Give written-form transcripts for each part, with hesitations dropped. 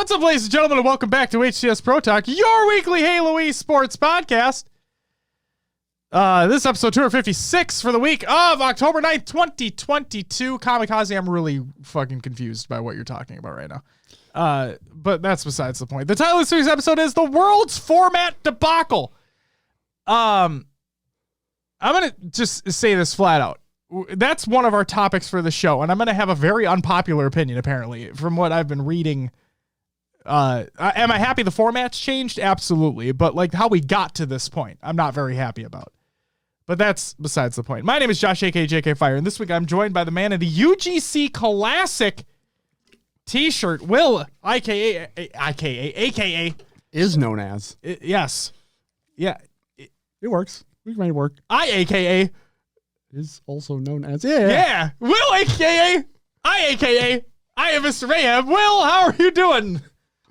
What's up, ladies and gentlemen, and welcome back to HCS Pro Talk, your weekly Halo esports podcast. This is episode 256 for the week of October 9th, 2022. Kamikaze, I'm really fucking confused by what you're talking about right now. But that's besides the point. The title of this series episode is The World's Format Debacle. I'm going to just say this flat out. That's one of our topics for the show, and I'm going to have a very unpopular opinion, apparently, from what I've been reading. Am I happy the format's changed? Absolutely. But like how we got to this point, I'm not very happy about. But that's besides the point. My name is Josh, aka JK Fire, and this week I'm joined by the man in the UGC Classic t-shirt, Will, aka is known as. Yes. Yeah. It works. We can make it work. aka is also known as. Yeah. Will, aka I am Mr. Mayhem. Will, how are you doing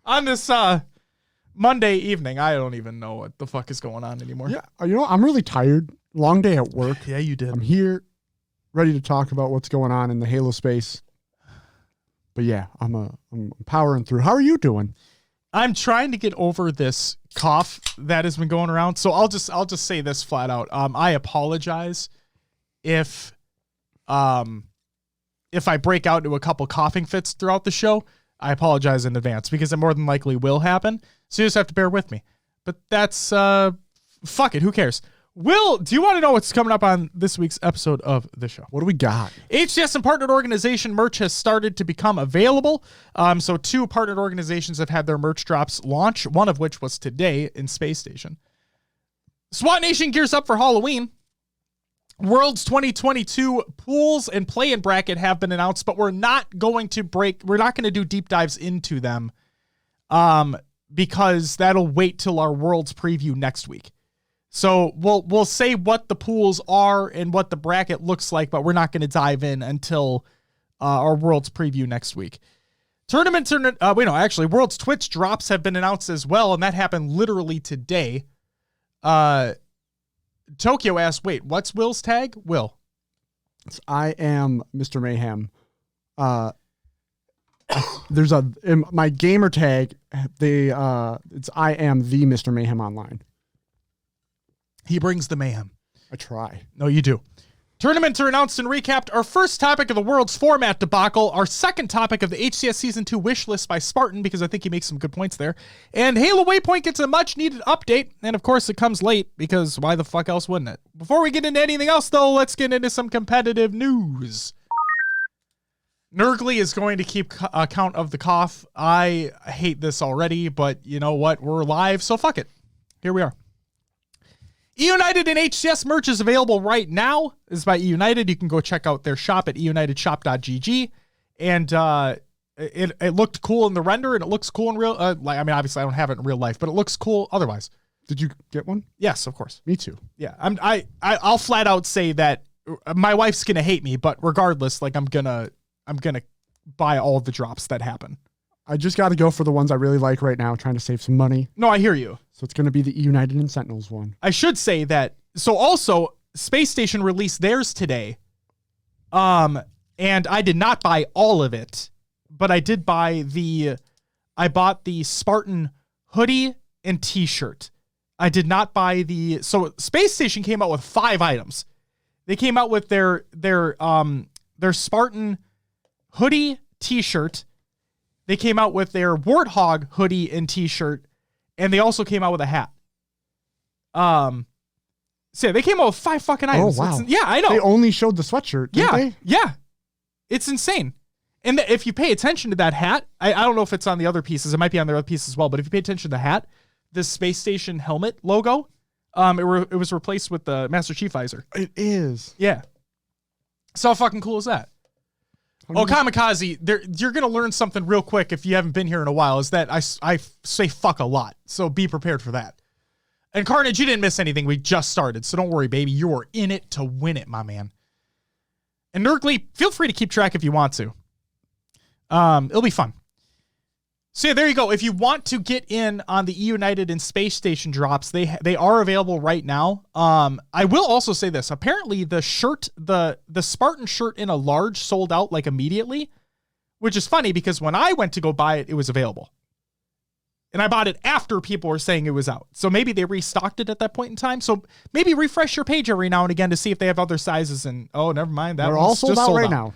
on this Monday evening? I don't even know what the fuck is going on anymore. Yeah, you know, I'm really tired. Long day at work. Yeah, you did. I'm here, ready to talk about what's going on in the Halo space. But yeah, I'm powering through. How are you doing? I'm trying to get over this cough that has been going around. So I'll just say this flat out. I apologize if I break out into a couple coughing fits throughout the show. I apologize in advance because it more than likely will happen. So you just have to bear with me. But that's fuck it. Who cares? Will, do you want to know what's coming up on this week's episode of the show? What do we got? HCS and partnered organization merch has started to become available. So two partnered organizations have had their merch drops launch, one of which was today in Space Station. SWAT Nation gears up for Halloween. World's 2022 pools and play-in bracket have been announced, but we're not going to do deep dives into them because that'll wait till our Worlds preview next week. So we'll say what the pools are and what the bracket looks like, but we're not going to dive in until our Worlds preview next week. Worlds Twitch drops have been announced as well, and that happened literally today. Tokyo asked, wait, what's Will's tag? Will. I am Mr. Mayhem. There's my gamer tag, it's I am the Mr. Mayhem online. He brings the mayhem. I try. No, you do. Tournaments are announced and recapped. Our first topic of the World's Format Debacle. Our second topic of the HCS Season 2 Wishlist by Spartan, because I think he makes some good points there. And Halo Waypoint gets a much-needed update. And, of course, it comes late, because why the fuck else wouldn't it? Before we get into anything else, though, let's get into some competitive news. Nurgly is going to keep account of the cough. I hate this already, but you know what? We're live, so fuck it. Here we are. eUnited and HCS merch is available right now. This is by eUnited. You can go check out their shop at eunitedshop.gg. And it looked cool in the render, and it looks cool in real. Obviously I don't have it in real life, but it looks cool otherwise. Did you get one? Yes, of course. Me too. Yeah, I'll flat out say that my wife's gonna hate me, but regardless, like I'm gonna buy all the drops that happen. I just got to go for the ones I really like right now, trying to save some money. No, I hear you. So it's going to be the United and Sentinels one. I should say that. So also, Space Station released theirs today. And I did not buy all of it, but I did buy I bought the Spartan hoodie and t-shirt. I did not buy so Space Station came out with 5 items. They came out with their Spartan hoodie, t-shirt. They came out with their Warthog hoodie and t-shirt, and they also came out with a hat. So they came out with 5 fucking items. Oh, wow. Yeah, I know. They only showed the sweatshirt, didn't they? Yeah. It's insane. And if you pay attention to that hat, I don't know if it's on the other pieces. It might be on the other pieces as well, but if you pay attention to the hat, this Space Station helmet logo, it was replaced with the Master Chief visor. It is. Yeah. So how fucking cool is that? Oh, Kamikaze, you're going to learn something real quick if you haven't been here in a while, is that I say fuck a lot, so be prepared for that. And Carnage, you didn't miss anything. We just started, so don't worry, baby. You are in it to win it, my man. And Nurgly, feel free to keep track if you want to. It'll be fun. So yeah, there you go. If you want to get in on the eUnited and Space Station drops, they are available right now. I will also say this. Apparently the shirt, the Spartan shirt in a large sold out like immediately, which is funny because when I went to go buy it, it was available. And I bought it after people were saying it was out. So maybe they restocked it at that point in time. So maybe refresh your page every now and again to see if they have other sizes. And oh, never mind. They're all sold out right now.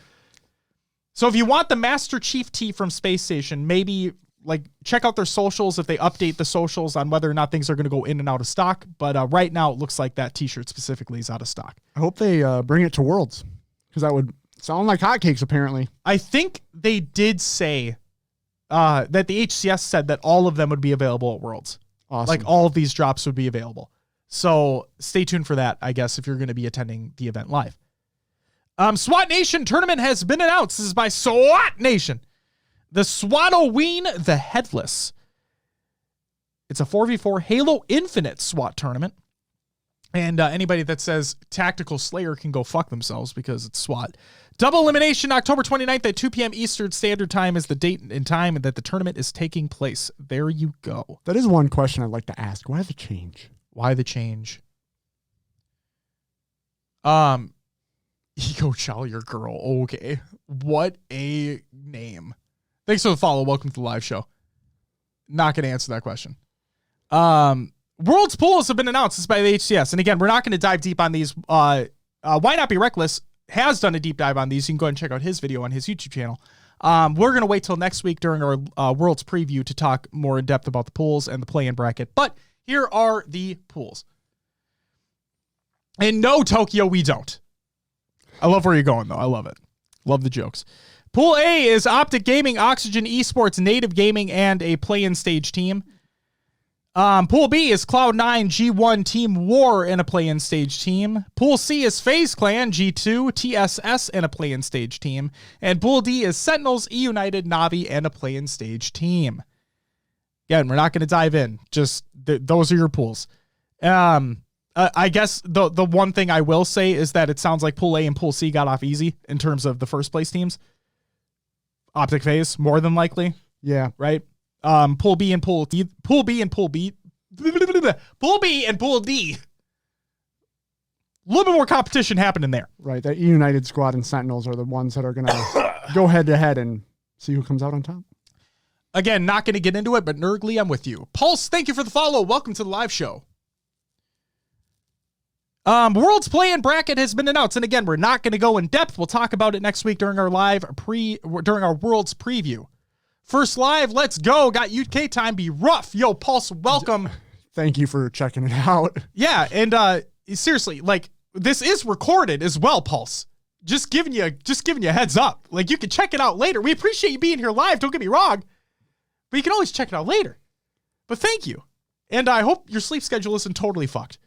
So if you want the Master Chief tee from Space Station, maybe like check out their socials if they update the socials on whether or not things are going to go in and out of stock. But right now it looks like that t-shirt specifically is out of stock. I hope they bring it to Worlds because that would sound like hotcakes apparently. I think they did say that the HCS said that all of them would be available at Worlds. Awesome. Like all of these drops would be available. So stay tuned for that, I guess, if you're going to be attending the event live. SWAT Nation tournament has been announced. This is by SWAT Nation. The Swatoween the Headless. It's a 4v4 Halo Infinite SWAT tournament. And anybody that says Tactical Slayer can go fuck themselves because it's SWAT. Double elimination October 29th at 2 p.m. Eastern Standard Time is the date and time that the tournament is taking place. There you go. That is one question I'd like to ask. Why the change? Why the change? Ego Challier Girl. Okay. What a name. Thanks for the follow. Welcome to the live show. Not going to answer that question. World's pools have been announced. This is by the HCS. And again, we're not going to dive deep on these. Why Not Be Reckless has done a deep dive on these. You can go ahead and check out his video on his YouTube channel. We're going to wait till next week during our World's preview to talk more in depth about the pools and the play-in bracket. But here are the pools. And no, Tokyo, we don't. I love where you're going, though. I love it. Love the jokes. Pool A is Optic Gaming, Oxygen Esports, Native Gaming, and a play-in stage team. Pool B is Cloud9, G1, Team War, and a play-in stage team. Pool C is FaZe Clan, G2, TSS, and a play-in stage team. And Pool D is Sentinels, E-United, Navi, and a play-in stage team. Again, we're not going to dive in. Just those are your pools. I guess the one thing I will say is that it sounds like Pool A and Pool C got off easy in terms of the first place teams. Optic FaZe, more than likely. Yeah. Right? Pool B and Pool D. Pool B and Pool B. Pool B and Pool D. A little bit more competition happening there. Right. That United Squad and Sentinels are the ones that are going to go head to head and see who comes out on top. Again, not going to get into it, but Nerdly, I'm with you. Pulse, thank you for the follow. Welcome to the live show. World's play-in bracket has been announced, and again, we're not going to go in depth. We'll talk about it next week during our during our World's preview. First live, let's go. Got UK time. Be rough. Yo, Pulse, welcome. Thank you for checking it out. Yeah, and seriously, like this is recorded as well, Pulse. Just giving you a heads up. Like you can check it out later. We appreciate you being here live. Don't get me wrong, but you can always check it out later. But thank you, and I hope your sleep schedule isn't totally fucked.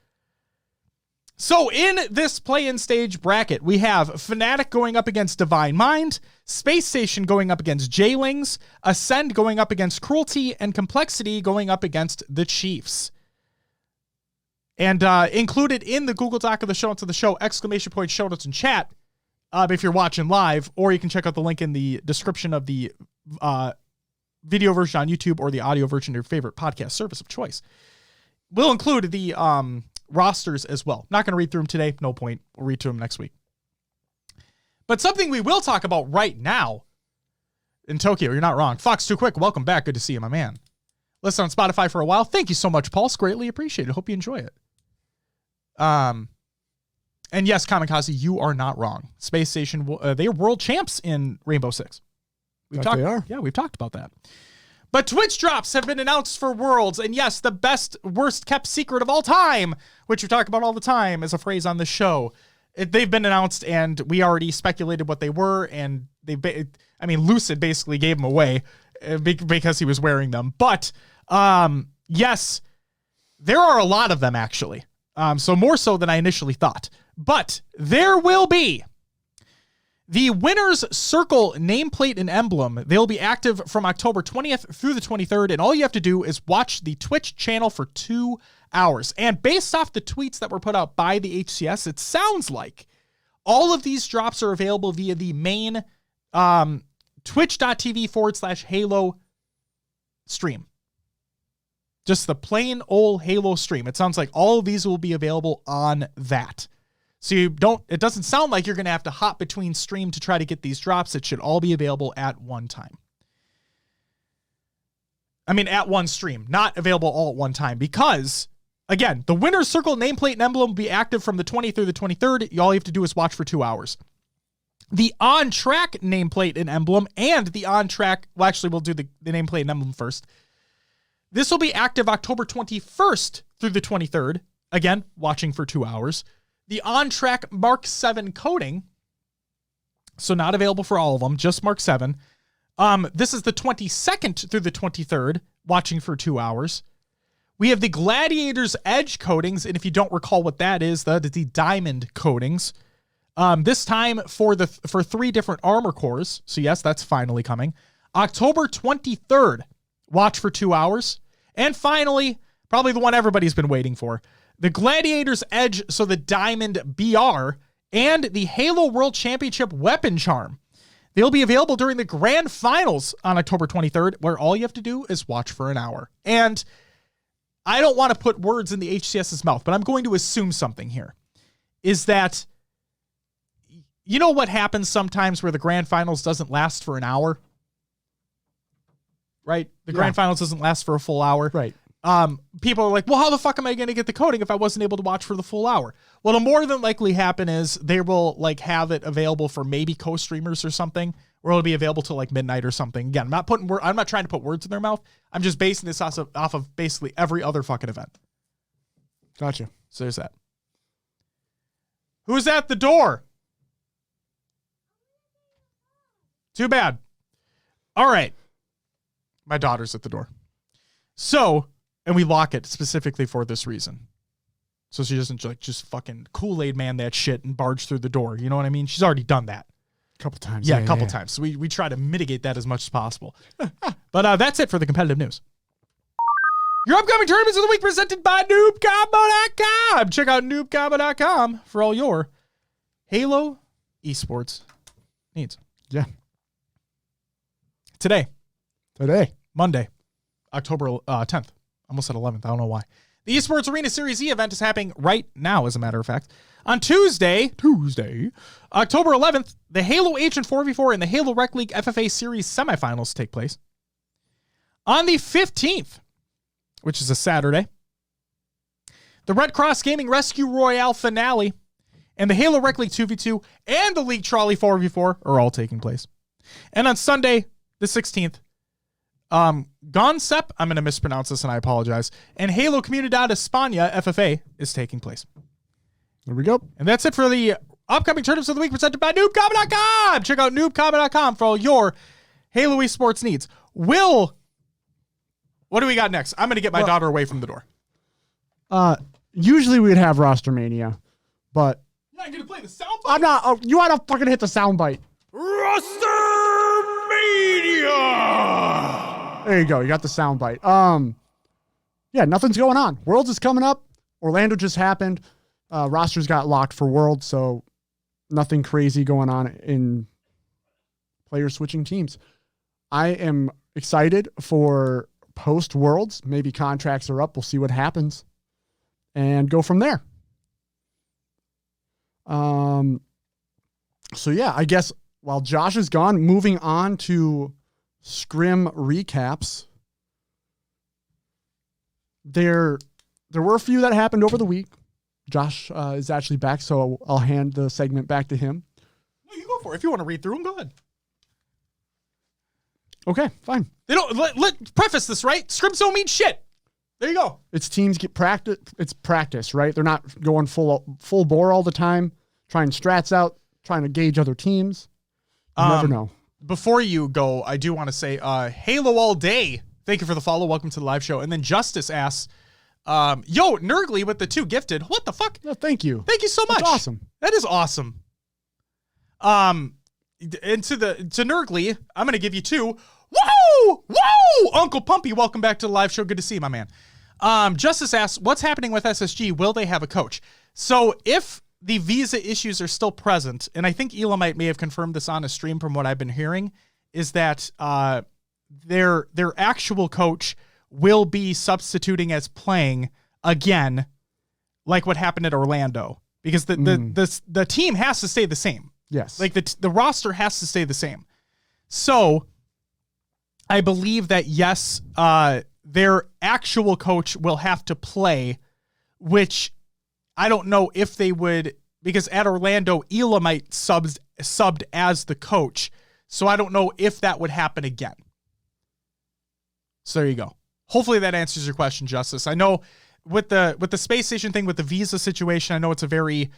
So in this play-in stage bracket, we have Fnatic going up against Divine Mind, Space Station going up against Jailings, Ascend going up against Cruelty, and Complexity going up against the Chiefs. And included in the Google Doc of the show notes of the show, ! Show notes in chat if you're watching live, or you can check out the link in the description of the video version on YouTube or the audio version of your favorite podcast service of choice. We'll include the rosters as well. Not going to read through them today. No point. We'll read through them next week. But something we will talk about right now in Tokyo, you're not wrong. Fox Too Quick, welcome back. Good to see you, my man. Listen on Spotify for a while. Thank you so much, Pulse. Greatly appreciated. Hope you enjoy it. And yes, Kamikaze, you are not wrong. Space Station, they are world champs in Rainbow Six. They are. Yeah, we've talked about that. But Twitch drops have been announced for Worlds, and yes, the best, worst kept secret of all time, which we talk about all the time as a phrase on the show. They've been announced, and we already speculated what they were, and Lucid basically gave them away because he was wearing them. But yes, there are a lot of them actually, so more so than I initially thought. But there will be the Winner's Circle nameplate and emblem. They'll be active from October 20th through the 23rd, and all you have to do is watch the Twitch channel for 2 hours. And based off the tweets that were put out by the HCS, it sounds like all of these drops are available via the main twitch.tv/Halo stream. Just the plain old Halo stream. It sounds like all of these will be available on that. So it doesn't sound like you're going to have to hop between stream to try to get these drops. It should all be available at one time. at one stream, not available all at one time, because again, the winner's circle nameplate and emblem will be active from the 20th through the 23rd. All you have to do is watch for 2 hours. The on-track nameplate and emblem and the on-track, well, actually, we'll do the nameplate and emblem first. This will be active October 21st through the 23rd. Again, watching for 2 hours. The on-track Mark 7 coding, so not available for all of them, just Mark 7. This is the 22nd through the 23rd, watching for 2 hours. We have the Gladiator's Edge coatings, and if you don't recall what that is, the diamond coatings. This time for 3 different armor cores. So yes, that's finally coming. October 23rd, watch for 2 hours. And finally, probably the one everybody's been waiting for, the Gladiator's Edge, so the Diamond BR, and the Halo World Championship Weapon Charm. They'll be available during the grand finals on October 23rd, where all you have to do is watch for an hour. And I don't want to put words in the HCS's mouth, but I'm going to assume something here. Is that, you know what happens sometimes where the grand finals doesn't last for an hour? Right? The grand finals doesn't last for a full hour. Right. People are like, well, how the fuck am I going to get the coding if I wasn't able to watch for the full hour? What'll more than likely happen is they will like have it available for maybe co-streamers or something, or it'll be available till like midnight or something. Again, I'm not trying to put words in their mouth. I'm just basing this off of basically every other fucking event. Gotcha. So there's that. Who's at the door? Too bad. All right. My daughter's at the door. So, and we lock it specifically for this reason. So she doesn't like just fucking Kool-Aid man that shit and barge through the door. You know what I mean? She's already done that. A couple times. Yeah, a couple times. So we try to mitigate that as much as possible. But that's it for the competitive news. Your upcoming tournaments of the week presented by NoobCombo.com. Check out NoobCombo.com for all your Halo esports needs. Yeah. Today. Monday. October 10th. Almost said 11th. I don't know why. The Esports Arena Series E event is happening right now, as a matter of fact. On Tuesday, October 11th, the Halo Agent 4v4 and the Halo Rec League FFA Series semifinals take place. On the 15th, which is a Saturday, the Red Cross Gaming Rescue Royale finale and the Halo Rec League 2v2 and the League Trolley 4v4 are all taking place. And on Sunday, the 16th, Gonsep, I'm going to mispronounce this and I apologize, and Halo Comunidad España FFA is taking place. There we go. And that's it for the upcoming tournaments of the week presented by NoobCombo.com. Check out NoobCombo.com for all your Halo esports needs. What do we got next? I'm going to get my daughter away from the door. Usually we'd have Roster Mania, but You're not going to play the soundbite? I'm not. Oh, you want to fucking hit the soundbite. Roster Mania! There you go. You got the soundbite. Yeah, nothing's going on. Worlds is coming up. Orlando just happened. Rosters got locked for Worlds, so nothing crazy going on in players switching teams. I am excited for post Worlds. Maybe contracts are up. We'll see what happens and go from there. So yeah, I guess while Josh is gone, moving on to Scrim recaps. There were a few that happened over the week. Josh is actually back, so I'll hand the segment back to him. No, you go for it. If you want to read through them, go ahead. Okay, fine. They don't let preface this, right? Scrims don't mean shit. There you go. It's teams get practice. It's practice, right? They're not going full bore all the time, trying strats out, trying to gauge other tems. You never know. Before you go, I do want to say, Halo all day. Thank you for the follow. Welcome to the live show. And then Justice asks, yo, Nurgly with the 2 gifted. What the fuck? No, thank you. Thank you so much. That's awesome. That is awesome. And to Nurgly, I'm going to give you 2. Whoa! Whoa! Uncle Pumpy, welcome back to the live show. Good to see you, my man. Justice asks, what's happening with SSG? Will they have a coach? So if the visa issues are still present, and I think Elamite may have confirmed this on a stream from what I've been hearing, is that their actual coach will be substituting as playing again, like what happened at Orlando, because the team has to stay the same. Yes. Like the roster has to stay the same. So I believe that, yes, their actual coach will have to play, which I don't know if they would, because at Orlando, Elamite subbed as the coach. So I don't know if that would happen again. So there you go. Hopefully that answers your question, Justice. I know with the space station thing, with the visa situation, I know it's a very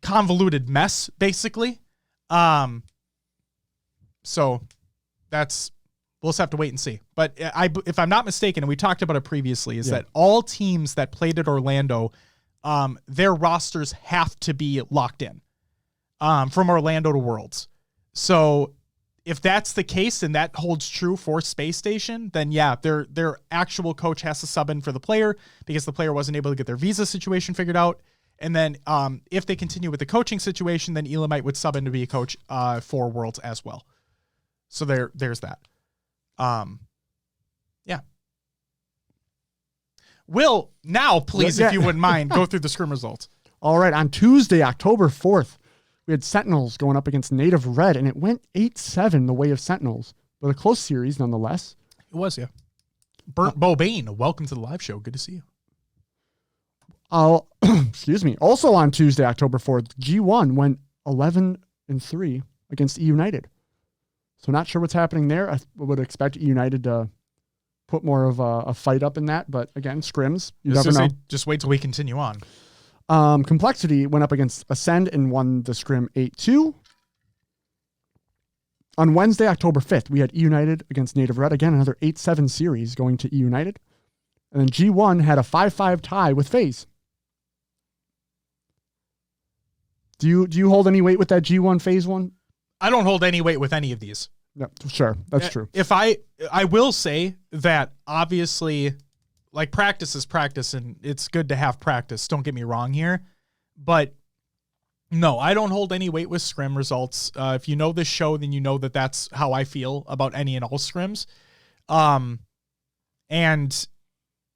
convoluted mess, basically. So we'll just have to wait and see. But if I'm not mistaken, and we talked about it previously, is that all teams that played at Orlando, their rosters have to be locked in from Orlando to Worlds. So if that's the case and that holds true for Space Station, then yeah, their actual coach has to sub in for the player because the player wasn't able to get their visa situation figured out. And then if they continue with the coaching situation, then Elamite would sub in to be a coach for Worlds as well. So there's that. Yeah. Will, now, please, if you wouldn't mind, go through the scrim results. All right. On Tuesday, October 4th, we had Sentinels going up against Native Red, and it went 8-7 the way of Sentinels, but a close series nonetheless. It was, yeah. Bo Bain, welcome to the live show. Good to see you. Excuse me. Also on Tuesday, October 4th, G1 went 11-3 against E United. So not sure what's happening there. I would expect E United to put more of a fight up in that, but again, scrims, you never know. Just wait till we continue on. Complexity went up against Ascend and won the scrim 8-2. On Wednesday, October 5th, we had E United against Native Red. Again, another 8-7 series going to E United. And then G1 had a 5-5 tie with FaZe. Do you hold any weight with that G1 FaZe one? I don't hold any weight with any of these. No, sure. That's true. If I will say that obviously, like, practice is practice and it's good to have practice. Don't get me wrong here. But no, I don't hold any weight with scrim results. If you know this show, then you know that that's how I feel about any and all scrims. And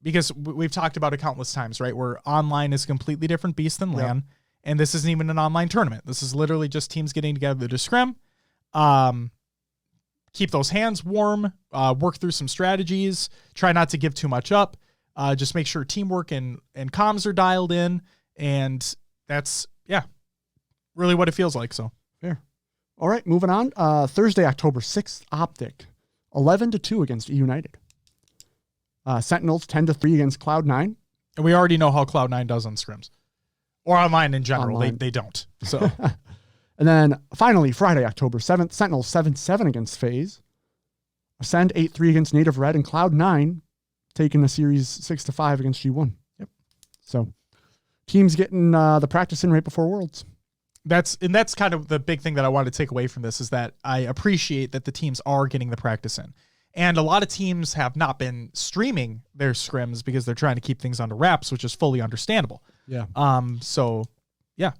because we've talked about it countless times, right? Where online is a completely different beast than LAN. Yep. And this isn't even an online tournament. This is literally just teams getting together to scrim, keep those hands warm, work through some strategies, try not to give too much up, just make sure teamwork and comms are dialed in. And that's, really what it feels like. So fair. All right, moving on. Thursday, October 6th, Optic, 11-2 against E United. Sentinels, 10-3 against Cloud9. And we already know how Cloud9 does on scrims. Or online in general. Online. They don't. So, and then finally, Friday, October 7th, Sentinels 7-7 against FaZe. Ascend 8-3 against Native Red, and Cloud9 taking the series 6-5 against G1. Yep. So teams getting the practice in right before Worlds. That's kind of the big thing that I wanted to take away from this is that I appreciate that the teams are getting the practice in. And a lot of teams have not been streaming their scrims because they're trying to keep things under wraps, which is fully understandable. Yeah. So yeah,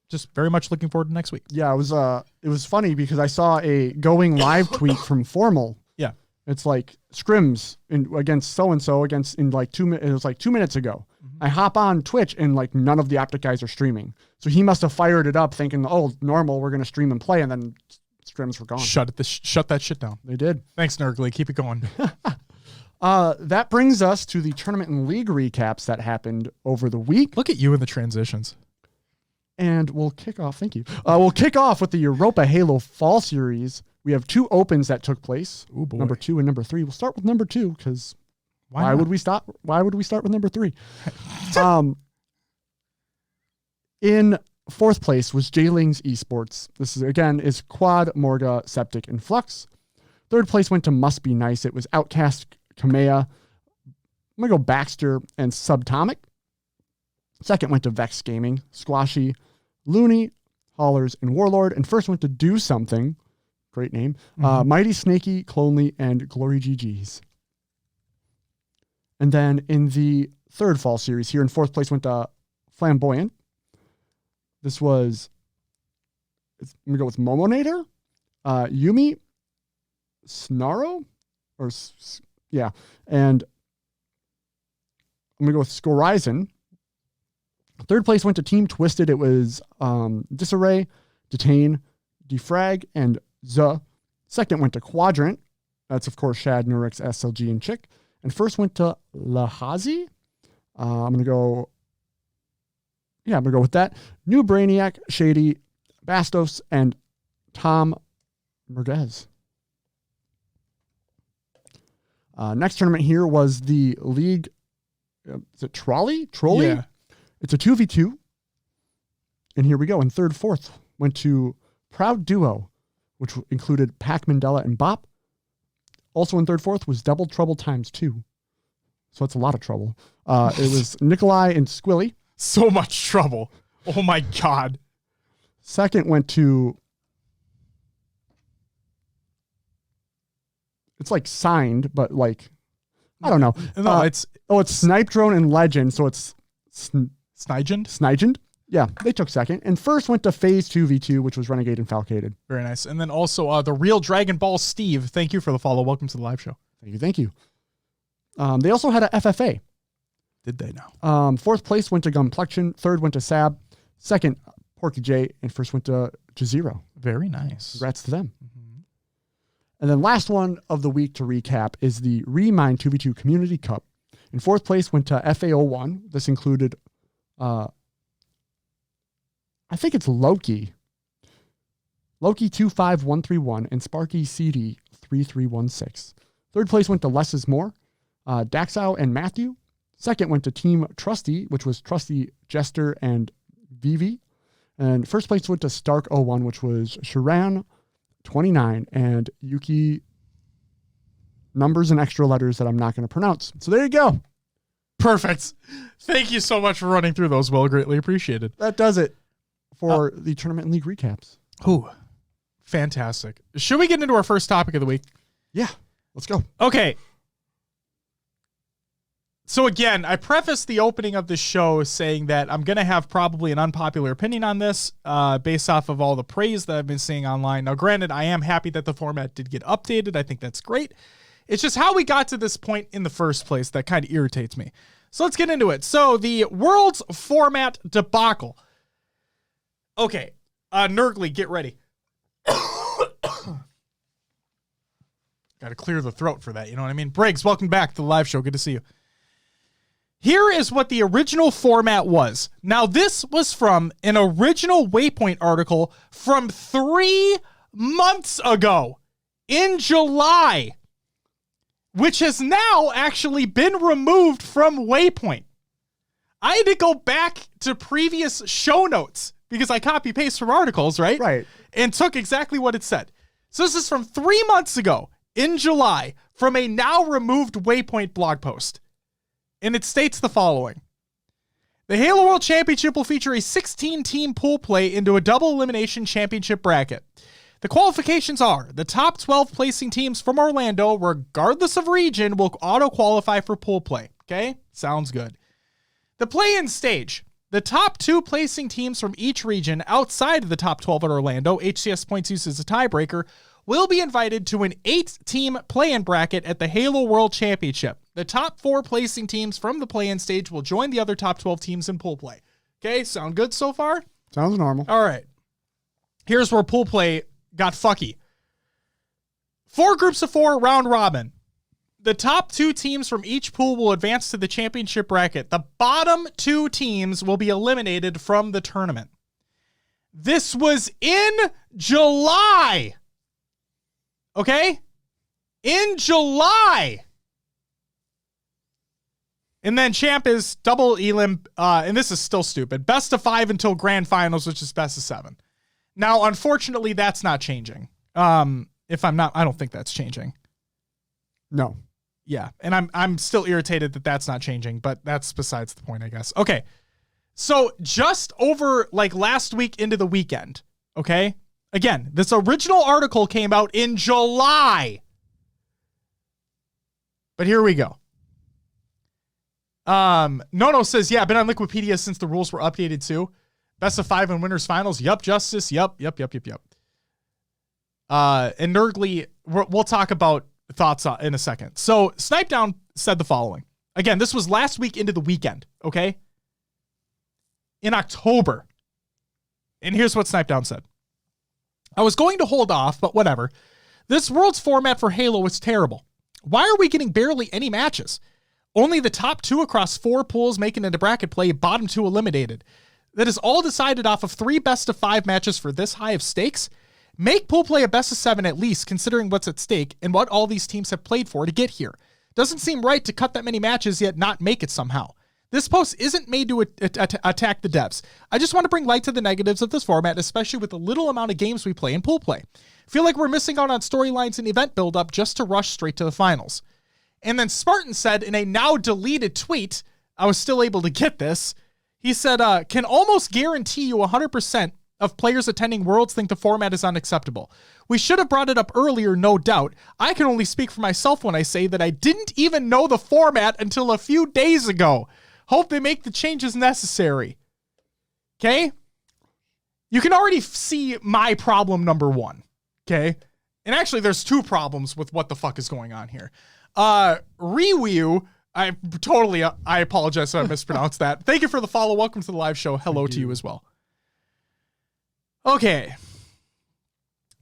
just very much looking forward to next week. Yeah, it was funny because I saw a going live tweet from Formal. Yeah. It's like scrims against so-and-so in like 2 minutes. It was like 2 minutes ago. Mm-hmm. I hop on Twitch and like none of the Optic guys are streaming. So he must have fired it up thinking, oh, normal, we're going to stream and play. And then scrims were gone. Shut that shit down. They did. Thanks, Nurgly. Keep it going. That brings us to the tournament and league recaps that happened over the week. Look at you in the transitions. And we'll kick off. Thank you. We'll kick off with the Europa Halo Fall Series. We have 2 opens that took place. Ooh, boy. Number 2 and number 3. We'll start with number 2 because why would we start with number 3? In 4th place was J-Lings Esports. This is Quad, Morga, Septic, and Flux. 3rd place went to Must Be Nice. It was Outcast, Kamea. I'm going to go Baxter and Subtomic. 2nd went to Vex Gaming, Squashy, Looney, Haulers, and Warlord. And 1st went to Do Something. Great name. Mighty Snaky, Clonely, and Glory GGs. And then in the 3rd fall series here in 4th place went to Flamboyant. This was, I'm going to go with Momonator, Yumi, Snarro, and I'm going to go with Scorizon. 3rd place went to Team Twisted. It was Disarray, Detain, Defrag, and Z. 2nd went to Quadrant, That's, of course, Shad, Nurix, SLG, and Chick. And first went to Lahazi. I'm going to go with that. New Brainiac, Shady, Bastos, and Tom Merdez. Next tournament here was the League. Is it Trolley? Yeah. It's a 2v2. And here we go. And third, fourth went to Proud Duo, which included Pac Mandela and Bop. Also in third, fourth was Double Trouble times 2. So that's a lot of trouble. It was Nikolai and Squilly. So much trouble. Oh my God. Second went to, it's like signed, but like, I don't know. No, it's Snipe Drone and Legend. So it's Snigend. Yeah, they took second. And first went to Phase 2v2, which was Renegade and Falcated. Very nice. And then also the real Dragon Ball Steve. Thank you for the follow. Welcome to the live show. Thank you. They also had a FFA. Did they now? Fourth place went to Gumplexion. Third went to Sab. Second, Porky J. And first went to Jazero. Very nice. Congrats to them. Mm-hmm. And then last one of the week to recap is the Remind 2v2 Community Cup. In fourth place went to FAO1. This included, I think it's Loki 25131 and Sparky CD 3316. Third place went to Less is More, Daxow and Matthew. Second went to Team Trusty, which was Trusty, Jester, and Vivi. And first place went to Stark 01, which was Sharan 29 and Yuki numbers and extra letters that I'm not going to pronounce. So there you go. Perfect. Thank you so much for running through those, Will. Greatly appreciated. That does it for the tournament and league recaps. Ooh, fantastic. Should we get into our first topic of the week? Yeah, let's go. Okay. So again, I prefaced the opening of this show saying that I'm going to have probably an unpopular opinion on this based off of all the praise that I've been seeing online. Now, granted, I am happy that the format did get updated. I think that's great. It's just how we got to this point in the first place that kind of irritates me. So let's get into it. So the world's format debacle. Okay, Nurgly, get ready. Got to clear the throat for that, you know what I mean? Briggs, welcome back to the live show. Good to see you. Here is what the original format was. Now, this was from an original Waypoint article from 3 months ago in July, which has now actually been removed from Waypoint. I had to go back to previous show notes because I copy paste from articles, right? Right. And took exactly what it said. So this is from 3 months ago in July from a now removed Waypoint blog post. And it states the following. The Halo World Championship will feature a 16-team pool play into a double elimination championship bracket. The qualifications are the top 12 placing teams from Orlando, regardless of region, will auto-qualify for pool play. Okay? Sounds good. The play-in stage. The top 2 placing teams from each region outside of the top 12 at Orlando, HCS points used as a tiebreaker, will be invited to an 8-team play-in bracket at the Halo World Championship. The top 4 placing teams from the play-in stage will join the other top 12 teams in pool play. Okay, sound good so far? Sounds normal. All right. Here's where pool play got fucky. 4 groups of 4 round robin. The top 2 teams from each pool will advance to the championship bracket. The bottom 2 teams will be eliminated from the tournament. This was in July. Okay? In July. And then champ is double elim, and this is still stupid. Best of 5 until grand finals, which is best of 7. Now, unfortunately, that's not changing. I don't think that's changing. No. Yeah, and I'm still irritated that that's not changing, but that's besides the point, I guess. Okay, so just over like last week into the weekend, okay? Again, this original article came out in July. But here we go. Nono says, yeah, been on Liquipedia since the rules were updated too. Best of 5 in winners finals. Yup, Justice. Yup. And Nurgly, we'll talk about thoughts in a second. So Snipe Down said the following. Again, this was last week into the weekend, okay? In October. And here's what Snipe Down said. I was going to hold off, but whatever. This Worlds format for Halo is terrible. Why are we getting barely any matches? Only the top 2 across 4 pools making into bracket play, bottom 2 eliminated. That is all decided off of 3 best-of-5 matches for this high of stakes? Make pool play a best-of-7 at least, considering what's at stake and what all these teams have played for to get here. Doesn't seem right to cut that many matches yet not make it somehow. This post isn't made to attack the devs. I just want to bring light to the negatives of this format, especially with the little amount of games we play in pool play. Feel like we're missing out on storylines and event build-up just to rush straight to the finals. And then Spartan said in a now deleted tweet, I was still able to get this, he said, can almost guarantee you 100% of players attending Worlds think the format is unacceptable. We should have brought it up earlier, no doubt. I can only speak for myself when I say that I didn't even know the format until a few days ago. Hope they make the changes necessary. Okay? You can already see my problem number 1. Okay? And actually, there's 2 problems with what the fuck is going on here. Rewyu, I apologize if I mispronounced that. Thank you for the follow. Welcome to the live show. Hello to you as well. Okay.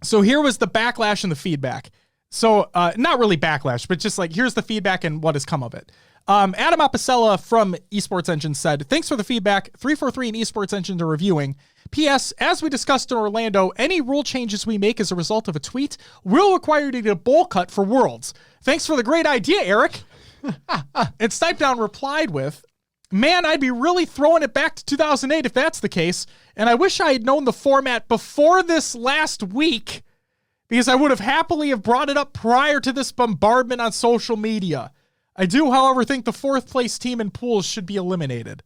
So here was the backlash and the feedback. So not really backlash, but just like, here's the feedback and what has come of it. Adam Apicella from Esports Engine said, thanks for the feedback. 343 and Esports Engine are reviewing. P.S. As we discussed in Orlando, any rule changes we make as a result of a tweet will require you to get a bowl cut for Worlds. Thanks for the great idea, Eric. And Snipedown replied with, man, I'd be really throwing it back to 2008 if that's the case. And I wish I had known the format before this last week, because I would have happily have brought it up prior to this bombardment on social media. I do, however, think the 4th place team in pools should be eliminated.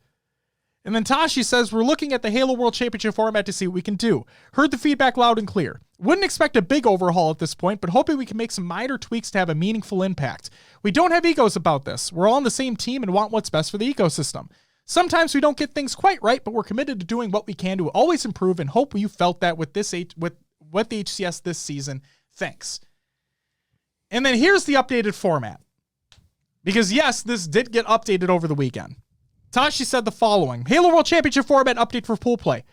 And then Tashi says, we're looking at the Halo World Championship format to see what we can do. Heard the feedback loud and clear. Wouldn't expect a big overhaul at this point, but hoping we can make some minor tweaks to have a meaningful impact. We don't have egos about this. We're all on the same team and want what's best for the ecosystem. Sometimes we don't get things quite right, but we're committed to doing what we can to always improve, and hope you felt that with the HCS this season. Thanks. And then here's the updated format. Because yes, this did get updated over the weekend. Tashi said the following. Halo World Championship format update for pool play.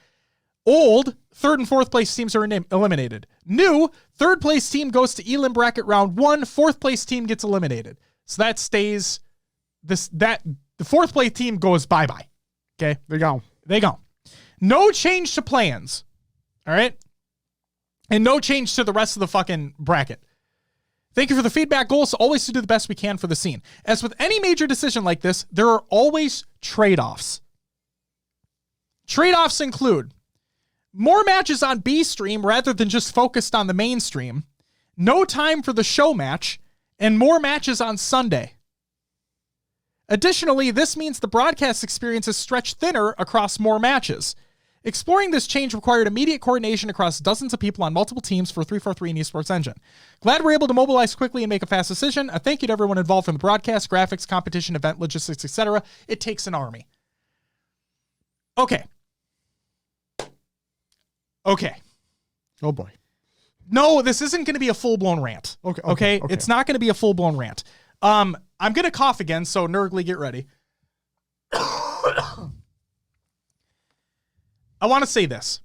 Old, 3rd and 4th place teams are eliminated. New, 3rd place team goes to Elim bracket round 1. 4th place team gets eliminated. So that stays, the 4th place team goes bye-bye. Okay? They go. No change to plans. All right? And no change to the rest of the fucking bracket. Thank you for the feedback. Goal is always to do the best we can for the scene. As with any major decision like this, there are always trade-offs. Trade-offs include more matches on B stream rather than just focused on the main stream, no time for the show match, and more matches on Sunday. Additionally, this means the broadcast experience is stretched thinner across more matches. Exploring this change required immediate coordination across dozens of people on multiple teams for 343 and Esports Engine. Glad we're able to mobilize quickly and make a fast decision. A thank you to everyone involved from the broadcast, graphics, competition, event, logistics, etc. It takes an army. Okay. Oh boy. No, this isn't going to be a full-blown rant. Okay. It's not going to be a full-blown rant. I'm going to cough again, so Nurgly, get ready. I want to say this.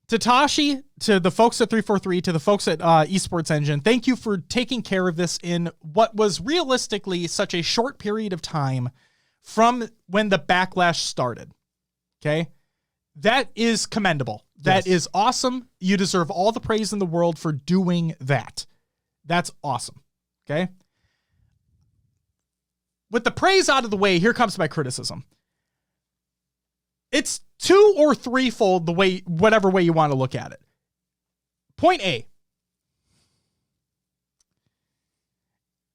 To Tashi, to the folks at 343, to the folks at Esports Engine, thank you for taking care of this in what was realistically such a short period of time from when the backlash started. Okay? That is commendable. That is awesome. You deserve all the praise in the world for doing that. That's awesome. Okay? With the praise out of the way, here comes my criticism. It's 2 or 3-fold whatever way you want to look at it. Point A.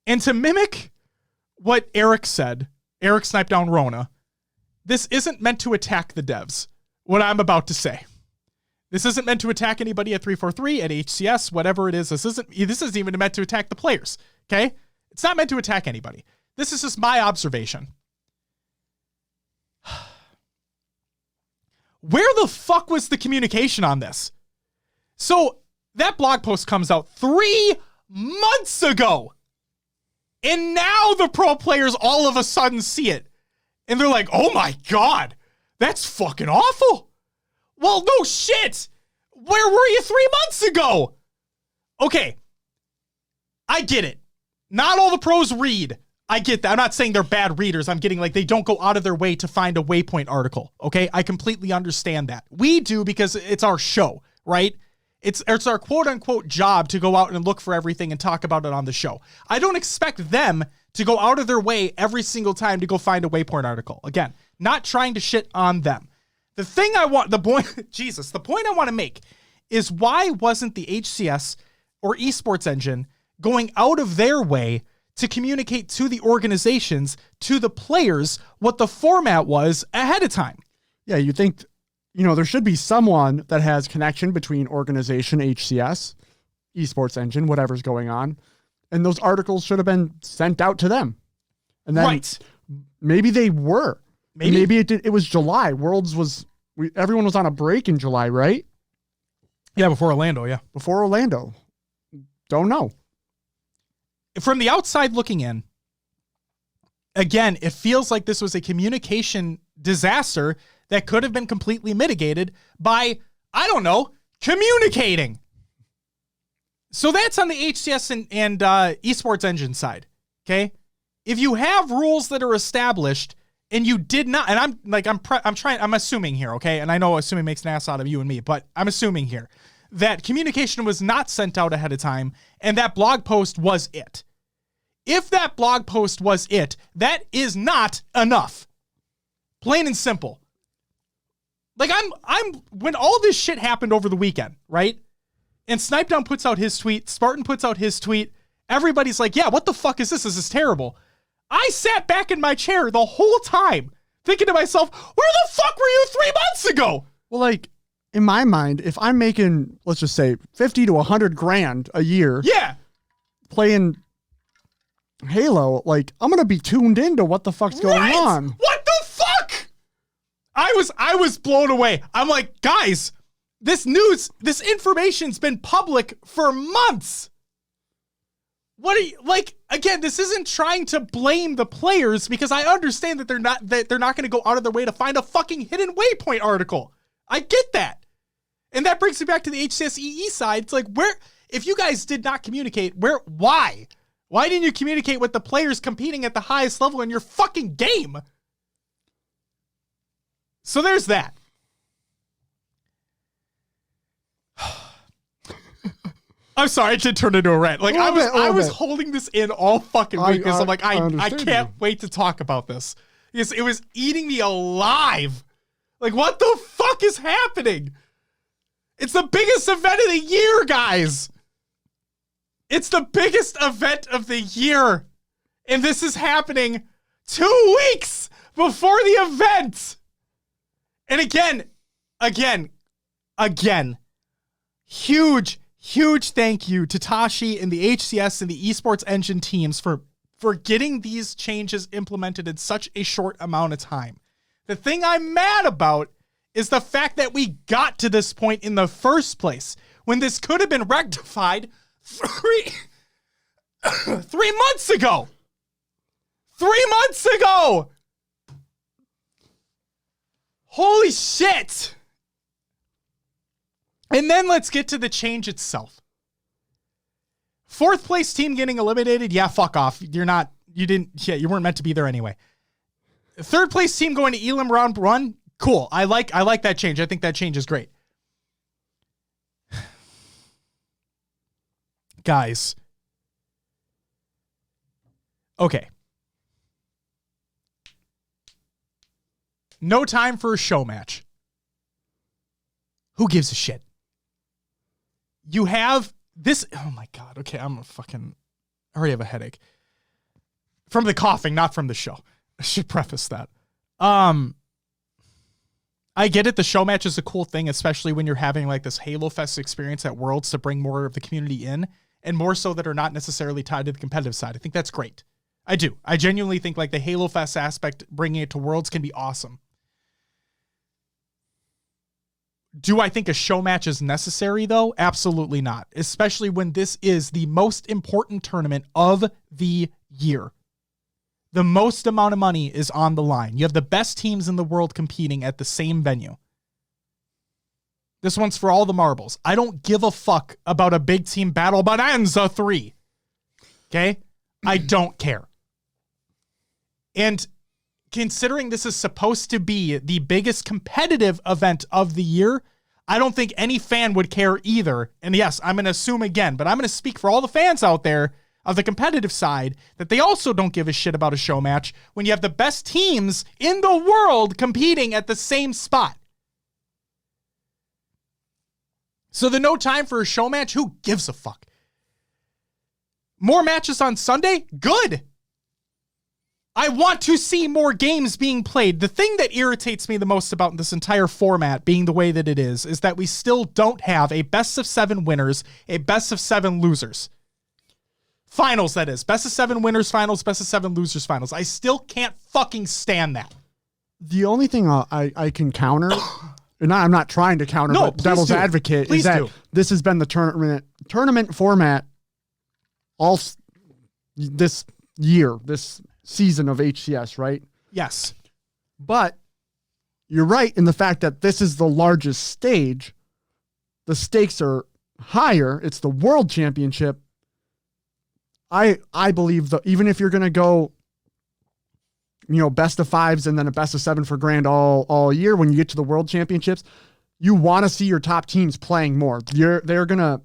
And to mimic what Eric said, Eric Snipedown Rona, this isn't meant to attack the devs. What I'm about to say. This isn't meant to attack anybody at 343, at HCS, whatever it is. This isn't even meant to attack the players. Okay? It's not meant to attack anybody. This is just my observation. Where the fuck was the communication on this? So that blog post comes out 3 months ago. And now the pro players all of a sudden see it. And they're like, oh my God, that's fucking awful. Well, no shit. Where were you 3 months ago? Okay. I get it. Not all the pros read. I get that. I'm not saying they're bad readers. I'm getting like they don't go out of their way to find a waypoint article. Okay. I completely understand that. We do because it's our show, right? It's our quote unquote job to go out and look for everything and talk about it on the show. I don't expect them to go out of their way every single time to go find a waypoint article. Again, not trying to shit on them. The point I want to make is why wasn't the HCS or esports engine going out of their way to communicate to the organizations, to the players, what the format was ahead of time? Yeah, you think, there should be someone that has connection between organization, HCS, esports engine, whatever's going on. And those articles should have been sent out to them. And then maybe they were. Maybe it was July. Everyone was on a break in July, right? Yeah, before Orlando, yeah. Before Orlando. Don't know. From the outside looking in, again, it feels like this was a communication disaster that could have been completely mitigated by, I don't know, communicating. So that's on the HCS and esports engine side. Okay. If you have rules that are established and you did not, and I'm assuming here. Okay. And I know assuming makes an ass out of you and me, but I'm assuming here that communication was not sent out ahead of time and that blog post was it. If that blog post was it, that is not enough. Plain and simple. Like when all this shit happened over the weekend, right? And Snipedown puts out his tweet, Spartan puts out his tweet. Everybody's like, yeah, what the fuck is this? This is terrible. I sat back in my chair the whole time thinking to myself, where the fuck were you 3 months ago? Well, like in my mind, if I'm making, let's just say 50 to 100 grand a year. Yeah. Playing Halo, like I'm going to be tuned into what the fuck's going on. What the fuck? I was blown away. I'm like, guys, this information's been public for months. What are you like? Again, this isn't trying to blame the players because I understand that they're not going to go out of their way to find a fucking hidden waypoint article. I get that. And that brings me back to the HCS EE side. It's like, if you guys did not communicate, why? Why didn't you communicate with the players competing at the highest level in your fucking game? So there's that. I'm sorry, I did turn into a rant. Like I was holding this in all fucking week because I'm like, I can't wait to talk about this. Because it was eating me alive. Like, what the fuck is happening? It's the biggest event of the year, guys. It's the biggest event of the year. And this is happening 2 weeks before the event. And again, huge thank you to Tashi and the HCS and the esports engine teams for getting these changes implemented in such a short amount of time. The thing I'm mad about is the fact that we got to this point in the first place when this could have been rectified 3 months ago. 3 months ago. Holy shit. And then let's get to the change itself. 4th place team getting eliminated. Yeah, fuck off. You weren't meant to be there anyway. 3rd place team going to Elam round 1. Cool. I like that change. I think that change is great. Guys. Okay. No time for a show match. Who gives a shit? You have this. Oh my God. Okay. I already have a headache. From the coughing, not from the show. I should preface that. I get it. The show match is a cool thing, especially when you're having like this Halo Fest experience at Worlds to bring more of the community in and more so that are not necessarily tied to the competitive side. I think that's great. I do. I genuinely think like the Halo Fest aspect, bringing it to Worlds can be awesome. Do I think a show match is necessary, though? Absolutely not, especially when this is the most important tournament of the year. The most amount of money is on the line. You have the best teams in the world competing at the same venue. This one's for all the marbles. I don't give a fuck about a big team battle bonanza 3. Okay? I don't care. And considering this is supposed to be the biggest competitive event of the year, I don't think any fan would care either. And yes, I'm going to assume again, but I'm going to speak for all the fans out there of the competitive side that they also don't give a shit about a show match when you have the best teams in the world competing at the same spot. So the no time for a show match, who gives a fuck? More matches on Sunday? Good. I want to see more games being played. The thing that irritates me the most about this entire format being the way that it is that we still don't have a best of 7 winners, a best of 7 losers. Finals, that is. Best of 7 winners finals, best of 7 losers finals. I still can't fucking stand that. The only thing I can counter, and I'm not trying to counter, but devil's advocate, is that this has been the tournament format all this year, this season of HCS, right? Yes. But you're right in the fact that this is the largest stage. The stakes are higher. It's the world championship. I believe that even if you're going to go, best of 5s and then a best of 7 for grand all year, when you get to the world championships, you want to see your top teams playing more. They're going to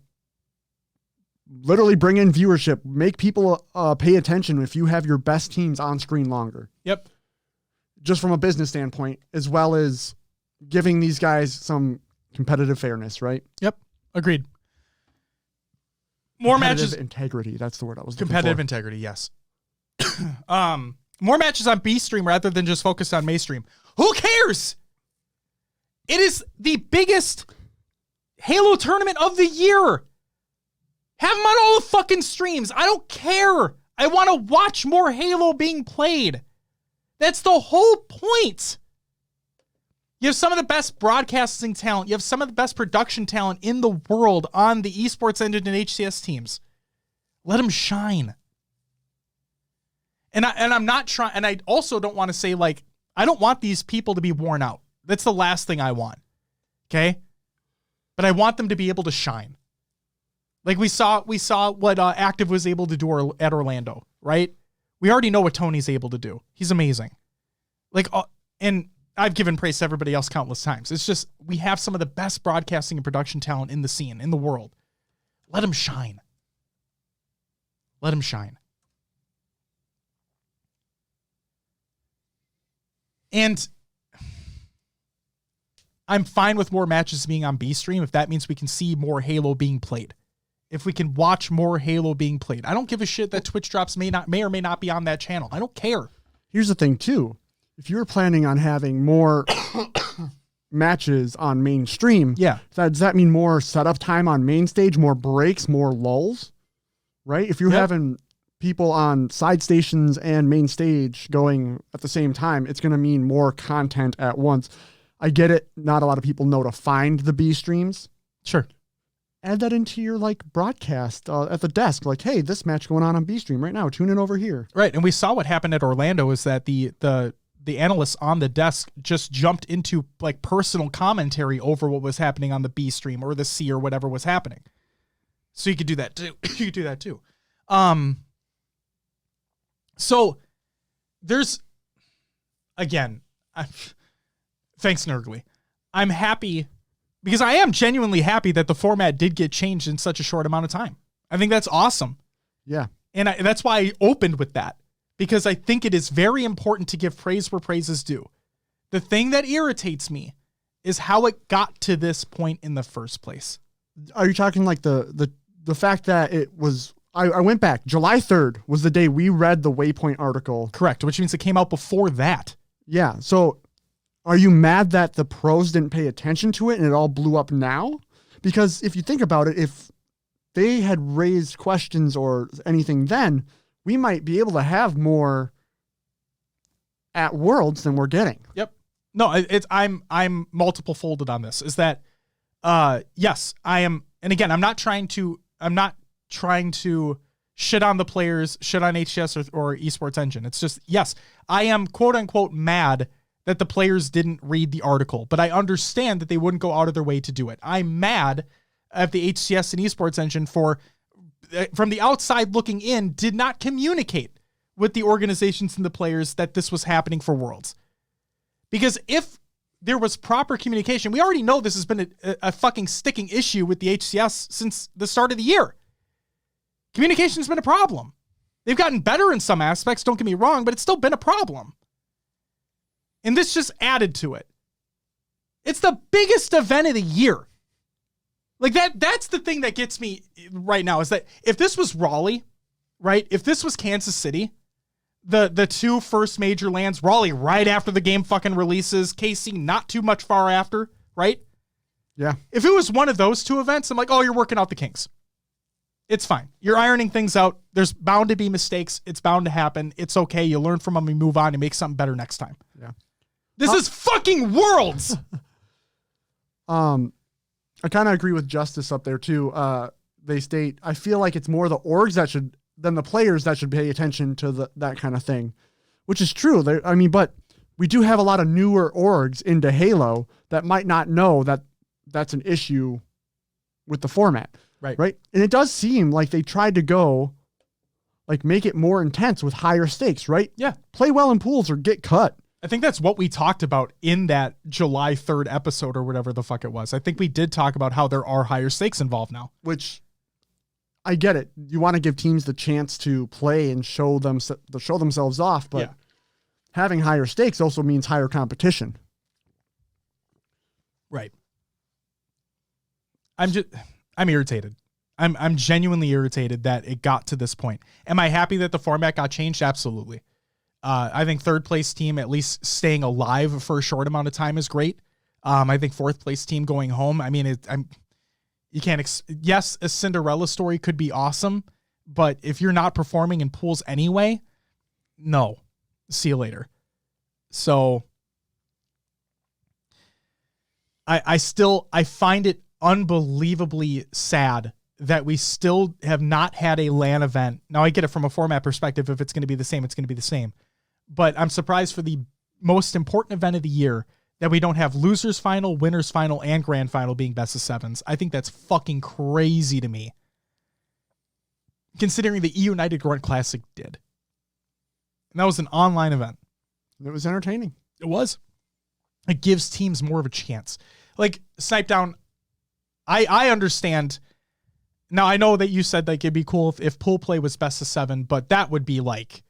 literally bring in viewership, make people pay attention if you have your best teams on screen longer. Yep. Just from a business standpoint, as well as giving these guys some competitive fairness, right? Yep. Agreed. More matches. Integrity. That's the word I was looking Competitive for. integrity. Yes. More matches on B stream rather than just focused on mainstream. Who cares? It is the biggest Halo tournament of the year. Have them on all the fucking streams. I don't care. I want to watch more Halo being played. That's the whole point. You have some of the best broadcasting talent. You have some of the best production talent in the world on the esports engine and HCS teams. Let them shine. And I'm not trying, and I also don't want to say I don't want these people to be worn out. That's the last thing I want. Okay? But I want them to be able to shine. Like we saw what Active was able to do at Orlando, right? We already know what Tony's able to do. He's amazing. And I've given praise to everybody else countless times. It's just, we have some of the best broadcasting and production talent in the scene, in the world. Let them shine. Let them shine. And I'm fine with more matches being on B stream if that means we can see more Halo being played. If we can watch more Halo being played. I don't give a shit that Twitch drops may or may not be on that channel. I don't care. Here's the thing too. If you're planning on having more matches on mainstream, does that mean more setup time on main stage, more breaks, more lulls? Right? If you're having people on side stations and main stage going at the same time, it's going to mean more content at once. I get it. Not a lot of people know to find the B streams. Sure. Add that into your broadcast at the desk. Hey, this match going on B stream right now. Tune in over here. Right. And we saw what happened at Orlando is that the analysts on the desk just jumped into personal commentary over what was happening on the B stream or the C or whatever was happening. So you could do that too. You could do that too. So there's, again, thanks, Nurgly. I'm happy because I am genuinely happy that the format did get changed in such a short amount of time. I think that's awesome. Yeah. And that's why I opened with that, because I think it is very important to give praise where praise is due. The thing that irritates me is how it got to this point in the first place. Are you talking the fact that it was, I went back, July 3rd was the day we read the Waypoint article. Correct, which means it came out before that. Yeah, so are you mad that the pros didn't pay attention to it and it all blew up now? Because if you think about it, if they had raised questions or anything then, we might be able to have more at Worlds than we're getting. Yep. No, I'm multiple folded on this. Is that yes, I am, and again, I'm not trying to shit on the players, shit on HCS or Esports Engine. It's just, yes, I am quote unquote mad that the players didn't read the article, but I understand that they wouldn't go out of their way to do it. I'm mad at the HCS and Esports Engine for from the outside looking in, did not communicate with the organizations and the players that this was happening for Worlds. Because if there was proper communication, we already know this has been a fucking sticking issue with the HCS since the start of the year. Communication's been a problem. They've gotten better in some aspects, don't get me wrong, but it's still been a problem. And this just added to it. It's the biggest event of the year. Like that's the thing that gets me right now, is that if this was Raleigh, right? If this was Kansas City, the two first major lands, Raleigh right after the game fucking releases, KC not too much far after, right? Yeah. If it was one of those two events, I'm like, oh, you're working out the kinks. It's fine. You're ironing things out. There's bound to be mistakes. It's bound to happen. It's okay. You learn from them, you move on, and make something better next time. Yeah. This is fucking Worlds. I kind of agree with Justice up there too. They state, I feel like it's more the orgs than the players that should pay attention to that kind of thing, which is true. But we do have a lot of newer orgs into Halo that might not know that that's an issue with the format. Right. And it does seem like they tried to go, like, make it more intense with higher stakes, right? Yeah. Play well in pools or get cut. I think that's what we talked about in that July 3rd episode or whatever the fuck it was. I think we did talk about how there are higher stakes involved now. Which, I get it. You want to give teams the chance to play and show themselves off, but having higher stakes also means higher competition. Right. I'm irritated. I'm genuinely irritated that it got to this point. Am I happy that the format got changed? Absolutely. I think third place team at least staying alive for a short amount of time is great. I think fourth place team going home. I mean, yes, a Cinderella story could be awesome, but if you're not performing in pools anyway, no. See you later. So I find it unbelievably sad that we still have not had a LAN event. Now, I get it from a format perspective. If it's going to be the same, it's going to be the same. But I'm surprised for the most important event of the year that we don't have losers final, winners final, and grand final being best of sevens. I think that's fucking crazy to me, considering the E United Grunt Classic did. And that was an online event. It was entertaining. It was. It gives teams more of a chance. Like, Snipe Down, I understand. Now, I know that you said like it'd be cool if pool play was best of seven, but that would be like,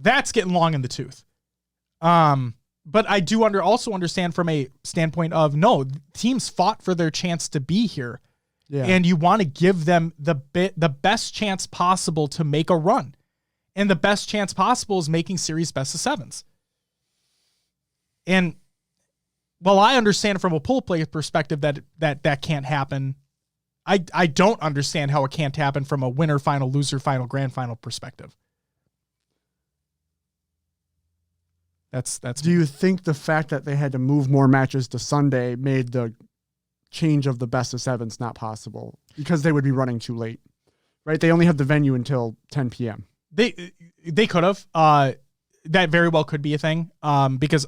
that's getting long in the tooth. But I do also understand from a standpoint of, no, teams fought for their chance to be here. Yeah. And you want to give them the best chance possible to make a run. And the best chance possible is making series best of sevens. And while I understand from a pool play perspective that can't happen, I don't understand how it can't happen from a winner final, loser final, grand final perspective. That's. Do you think the fact that they had to move more matches to Sunday made the change of the best of sevens not possible because they would be running too late, right? They only have the venue until 10 p.m. They could have. That very well could be a thing. Because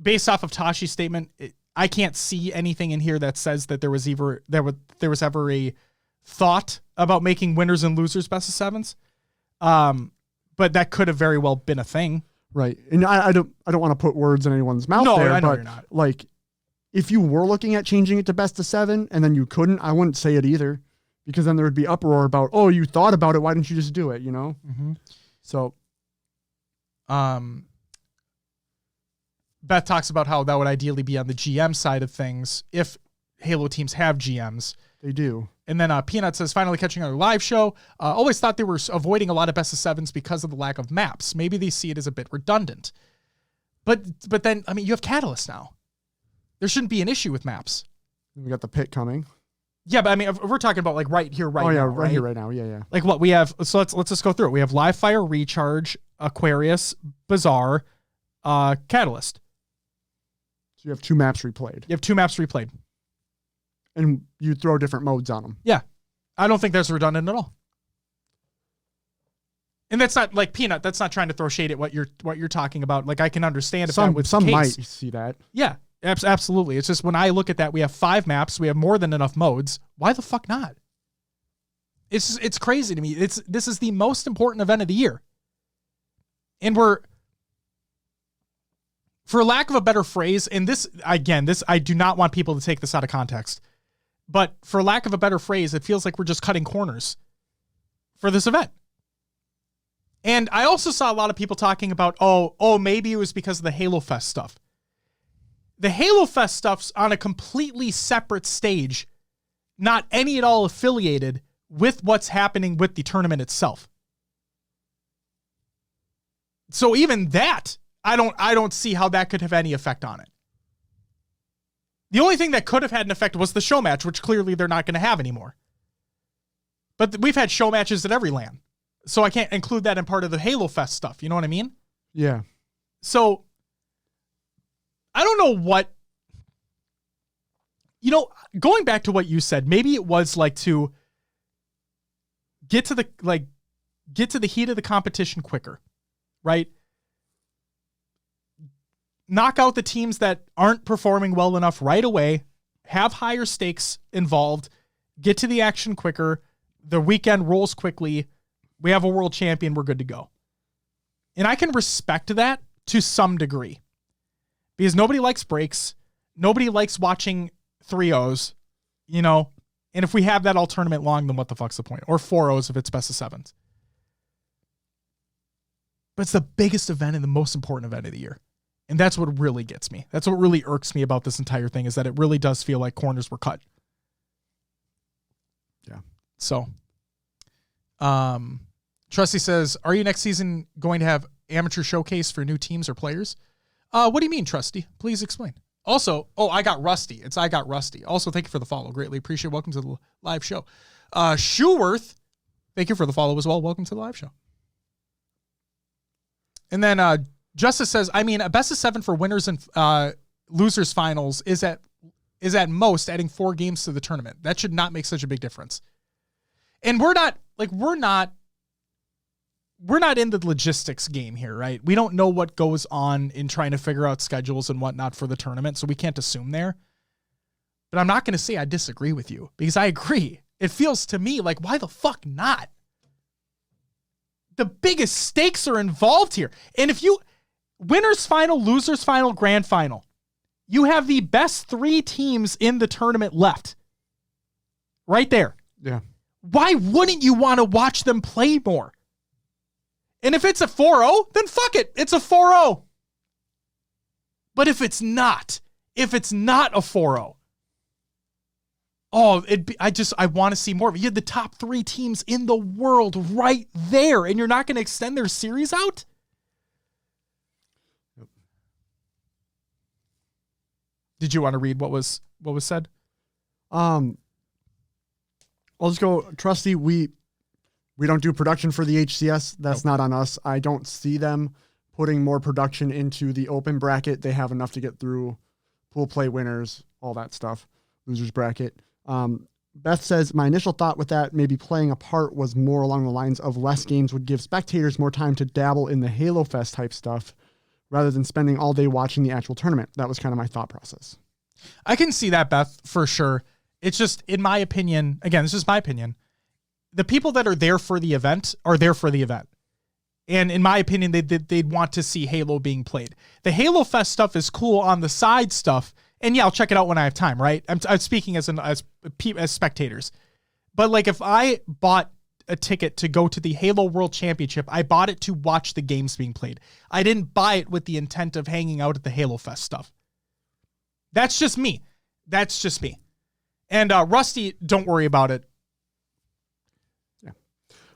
based off of Tashi's statement, I can't see anything in here that says that there was ever a thought about making winners and losers best of sevens. But that could have very well been a thing. Right. And I don't want to put words in anyone's mouth there, I know but you're not. Like, if you were looking at changing it to best of seven and then you couldn't, I wouldn't say it either, because then there would be uproar about, oh, you thought about it, why didn't you just do it, you know? Mm-hmm. So Beth talks about how that would ideally be on the GM side of things if Halo teams have GMs. They do. And then Peanut says, finally catching our live show. Always thought they were avoiding a lot of best of sevens because of the lack of maps. Maybe they see it as a bit redundant. But then, I mean, you have Catalyst now. There shouldn't be an issue with maps. We got the pit coming. Yeah, but I mean, if we're talking about like right here, right now. Oh yeah, right here, right now. Yeah. Like what we have. So let's just go through it. We have Live Fire, Recharge, Aquarius, Bazaar, Catalyst. So you have two maps replayed. And you throw different modes on them. Yeah. I don't think that's redundant at all. And that's not like Peanut. That's not trying to throw shade at what you're talking about. Like, I can understand if that was the case. Some might see that. Yeah. Absolutely. It's just when I look at that, we have 5 maps. We have more than enough modes. Why the fuck not? It's crazy to me. This is the most important event of the year. And we're, for lack of a better phrase, and this, I do not want people to take this out of context, but for lack of a better phrase, it feels like we're just cutting corners for this event. And I also saw a lot of people talking about, maybe it was because of the Halo Fest stuff. The Halo Fest stuff's on a completely separate stage, not any at all affiliated with what's happening with the tournament itself. So even that, I don't see how that could have any effect on it. The only thing that could have had an effect was the show match, which clearly they're not going to have anymore. But we've had show matches at every LAN. So I can't include that in part of the Halo Fest stuff. You know what I mean? Yeah. So I don't know what, going back to what you said, maybe it was like to get to the heat of the competition quicker, right? Knock out the teams that aren't performing well enough right away, have higher stakes involved, get to the action quicker. The weekend rolls quickly. We have a world champion. We're good to go. And I can respect that to some degree because nobody likes breaks. Nobody likes watching 3-0s, and if we have that all tournament long, then what the fuck's the point? Or 4-0s if it's best of 7s. But it's the biggest event and the most important event of the year. And that's what really gets me. That's what really irks me about this entire thing is that it really does feel like corners were cut. Yeah. So, Trusty says, are you next season going to have amateur showcase for new teams or players? What do you mean, Trusty? Please explain. Also, I got Rusty. I got Rusty. Also, thank you for the follow. Greatly appreciate it. Welcome to the live show. Shoeworth, thank you for the follow as well. Welcome to the live show. And then Justice says, a best of 7 for winners and losers finals is at most adding 4 games to the tournament. That should not make such a big difference. And we're not in the logistics game here, right? We don't know what goes on in trying to figure out schedules and whatnot for the tournament, so we can't assume there. But I'm not going to say I disagree with you because I agree. It feels to me like, why the fuck not? The biggest stakes are involved here. And if you winners final, losers final, grand final, you have the best 3 teams in the tournament left. Right there. Yeah. Why wouldn't you want to watch them play more? And if it's a 4-0, then fuck it. It's a 4-0. But if it's not a 4-0, I want to see more of it. You had the top 3 teams in the world right there, and you're not going to extend their series out? Yep. Did you want to read what was said? I'll just go, Trusty, we don't do production for the HCS. That's not on us. I don't see them putting more production into the open bracket. They have enough to get through pool play winners, all that stuff, losers bracket. Beth says, my initial thought with that maybe playing a part was more along the lines of less games would give spectators more time to dabble in the Halo Fest type stuff rather than spending all day watching the actual tournament. That was kind of my thought process. I can see that, Beth, for sure. It's just, in my opinion, again, this is my opinion, the people that are there for the event are there for the event. And in my opinion, they'd want to see Halo being played. The Halo Fest stuff is cool on the side stuff. And yeah, I'll check it out when I have time, right? I'm speaking as spectators. But like if I bought a ticket to go to the Halo World Championship, I bought it to watch the games being played. I didn't buy it with the intent of hanging out at the Halo Fest stuff. That's just me. And Rusty, don't worry about it. Yeah.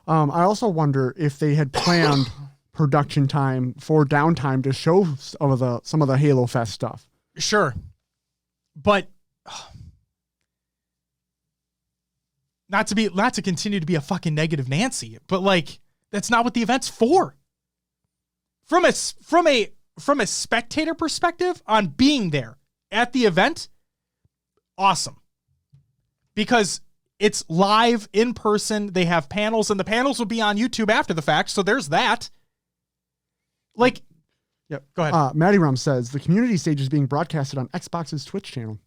I also wonder if they had planned production time for downtime to show some of the Halo Fest stuff. Sure. But not to continue to be a fucking negative Nancy, but like that's not what the event's for. From a spectator perspective on being there at the event, awesome. Because it's live in person, they have panels and the panels will be on YouTube after the fact, so there's that. Like Yep. Go ahead. Maddie Rum says the community stage is being broadcasted on Xbox's Twitch channel.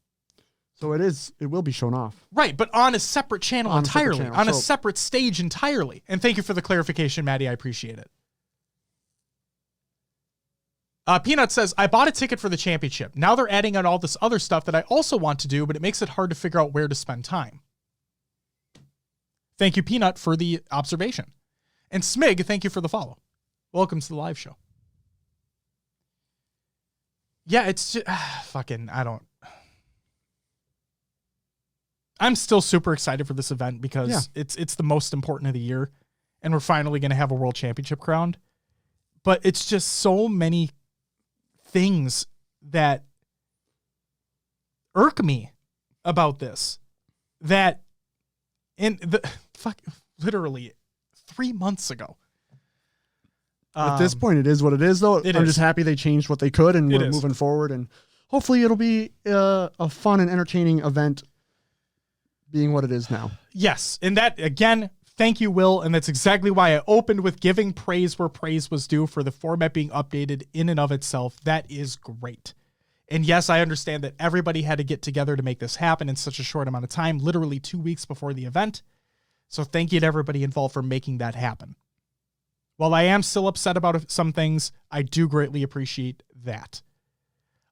So it will be shown off. Right, but on a separate channel entirely. On a So- separate stage entirely. And thank you for the clarification, Maddie. I appreciate it. Peanut says, I bought a ticket for the championship. Now they're adding on all this other stuff that I also want to do, but it makes it hard to figure out where to spend time. Thank you, Peanut, for the observation. And Smig, thank you for the follow. Welcome to the live show. Yeah, it's just, I'm still super excited for this event because it's the most important of the year, and we're finally going to have a world championship crowned. But it's just so many things that irk me about this, that literally 3 months ago. At this point, it is what it is, though. I'm just happy they changed what they could, and we're moving forward. And hopefully it'll be a fun and entertaining event being what it is now. Yes. And that, again, thank you, Will. And that's exactly why I opened with giving praise where praise was due for the format being updated in and of itself. That is great. And yes, I understand that everybody had to get together to make this happen in such a short amount of time, literally 2 weeks before the event. So thank you to everybody involved for making that happen. While I am still upset about some things, I do greatly appreciate that.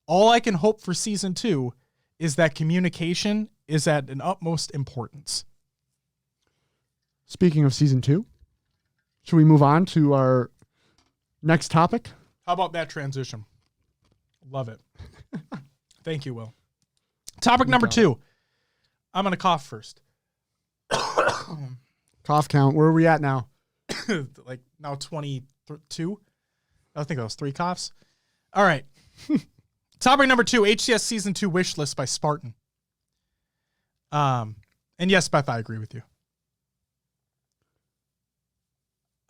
All I can hope for season 2 is that communication is at an utmost importance. Speaking of season 2, should we move on to our next topic? How about that transition? Love it. Thank you, Will. Topic number 2. I'm going to cough first. Cough count. Where are we at now? Like now 22? I think that was 3 coughs. All right. Topic number 2, HCS Season 2 Wishlist by Spartan. And yes, Beth, I agree with you.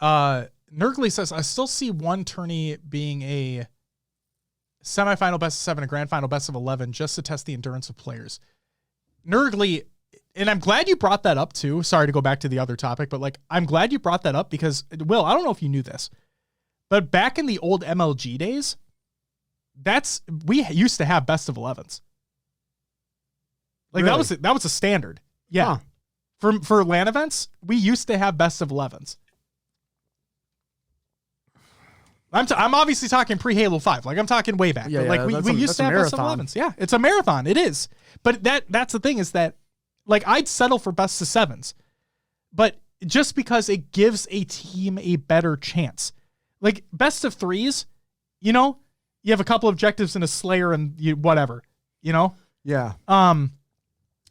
Nergly says, I still see one tourney being a semifinal best of 7, a grand final best of 11, just to test the endurance of players. Nergly, and I'm glad you brought that up too. Sorry to go back to the other topic, but like, I'm glad you brought that up because, Will, I don't know if you knew this, but back in the old MLG days, we used to have best of 11s. Like really? that was a standard. Yeah. Huh. For LAN events, we used to have best of 11s. I'm obviously talking pre-Halo 5. Like I'm talking way back. Yeah, but like we used to have best of 11s. Yeah, it's a marathon. It is. But that's the thing is that like I'd settle for best of 7s. But just because it gives a team a better chance. Like best of 3s, you know, you have a couple objectives and a Slayer and whatever, you know? Yeah.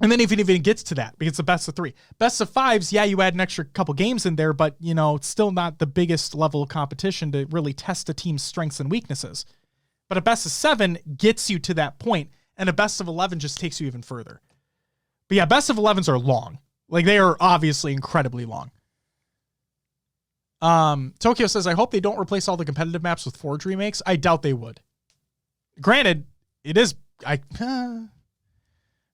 And then if it even gets to that, because it's a best of 3. Best of 5s, yeah, you add an extra couple games in there, but, you know, it's still not the biggest level of competition to really test a team's strengths and weaknesses. But a best of 7 gets you to that point, and a best of 11 just takes you even further. But yeah, best of 11s are long. Like, they are obviously incredibly long. Tokyo says, I hope they don't replace all the competitive maps with Forge remakes. I doubt they would. Granted, it is... who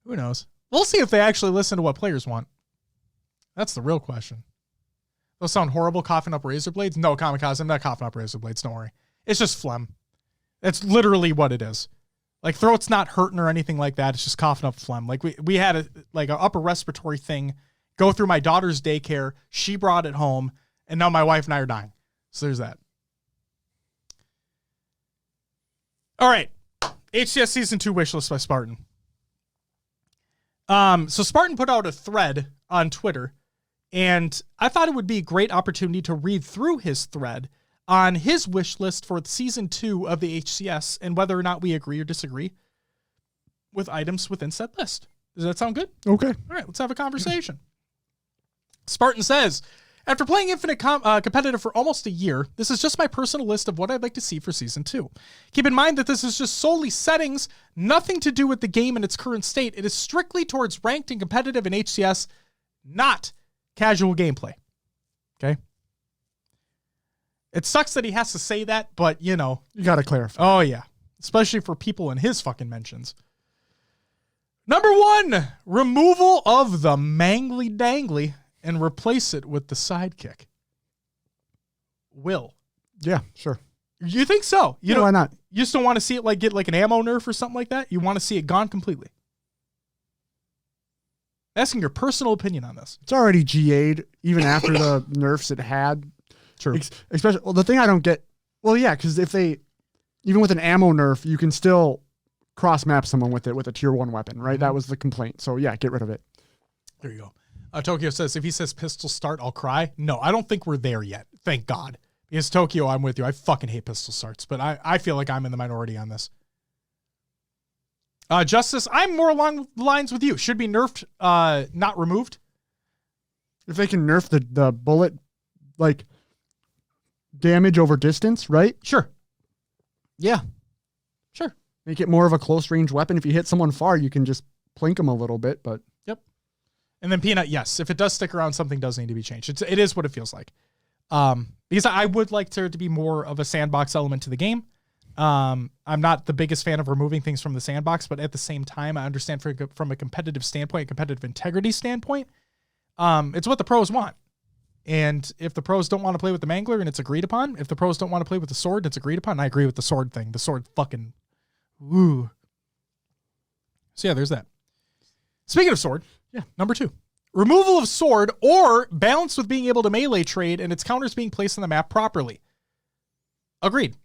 knows? We'll see if they actually listen to what players want. That's the real question. They'll sound horrible coughing up razor blades. No, Kamikaze, I'm not coughing up razor blades. Don't worry. It's just phlegm. That's literally what it is. Like throat's not hurting or anything like that. It's just coughing up phlegm. Like we had an upper respiratory thing go through my daughter's daycare. She brought it home, and now my wife and I are dying. So there's that. All right. HCS Season 2 Wishlist by Spartan. So Spartan put out a thread on Twitter, and I thought it would be a great opportunity to read through his thread on his wish list for Season 2 of the HCS and whether or not we agree or disagree with items within said list. Does that sound good? Okay. All right, let's have a conversation. Spartan says, after playing Infinite competitive for almost a year, this is just my personal list of what I'd like to see for Season 2. Keep in mind that this is just solely settings, nothing to do with the game in its current state. It is strictly towards ranked and competitive in HCS, not casual gameplay. Okay? It sucks that he has to say that, but, you know. You got to clarify. Oh, yeah. Especially for people in his fucking mentions. Number 1, removal of the mangly dangly and replace it with the sidekick. Will. Yeah, sure. You think so? You Why not? You just don't want to see it get an ammo nerf or something like that? You want to see it gone completely? Asking your personal opinion on this. It's already GA'd, even after the nerfs it had. True. Especially, the thing I don't get, because even with an ammo nerf, you can still cross-map someone with it with a tier 1 weapon, right? Mm-hmm. That was the complaint. So, yeah, get rid of it. There you go. Tokyo says, if he says pistol start, I'll cry. No, I don't think we're there yet. Thank God. Because Tokyo, I'm with you. I fucking hate pistol starts, but I feel like I'm in the minority on this. Justice, I'm more along the lines with you. Should be nerfed, not removed. If they can nerf the bullet, damage over distance, right? Sure. Yeah. Sure. Make it more of a close range weapon. If you hit someone far, you can just plink them a little bit, but. Yep. And then Peanut, yes, if it does stick around, something does need to be changed. It is what it feels like. Because I would like there to be more of a sandbox element to the game. I'm not the biggest fan of removing things from the sandbox, but at the same time, I understand from a competitive standpoint, a competitive integrity standpoint, it's what the pros want. And if the pros don't want to play with the mangler and it's agreed upon, if the pros don't want to play with the sword and it's agreed upon, I agree with the sword thing. The sword fucking, woo. So yeah, there's that. Speaking of sword, number 2. Removal of sword or balanced with being able to melee trade and its counters being placed on the map properly. Agreed.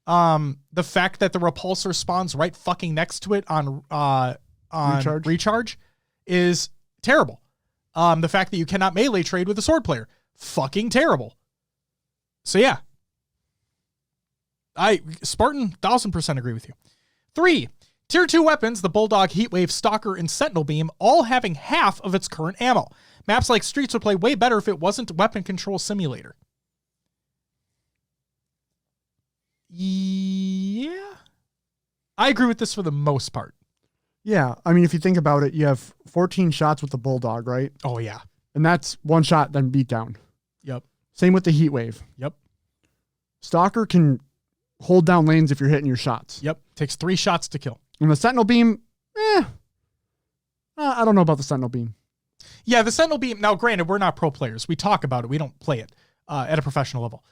The fact that the repulsor spawns right fucking next to it on recharge is terrible. The fact that you cannot melee trade with a sword player, fucking terrible. So yeah. Spartan, 1000% agree with you. 3, Tier 2 weapons, the Bulldog, Heatwave, Stalker, and Sentinel Beam, all having half of its current ammo. Maps like Streets would play way better if it wasn't Weapon Control Simulator. Yeah. I agree with this for the most part. Yeah. I mean, if you think about it, you have 14 shots with the Bulldog, right? Oh, yeah. And that's one shot, then beat down. Yep. Same with the Heatwave. Yep. Stalker can hold down lanes if you're hitting your shots. Yep. Takes 3 shots to kill. And the Sentinel Beam, I don't know about the Sentinel Beam. Yeah, the Sentinel Beam, now granted, we're not pro players. We talk about it. We don't play it at a professional level.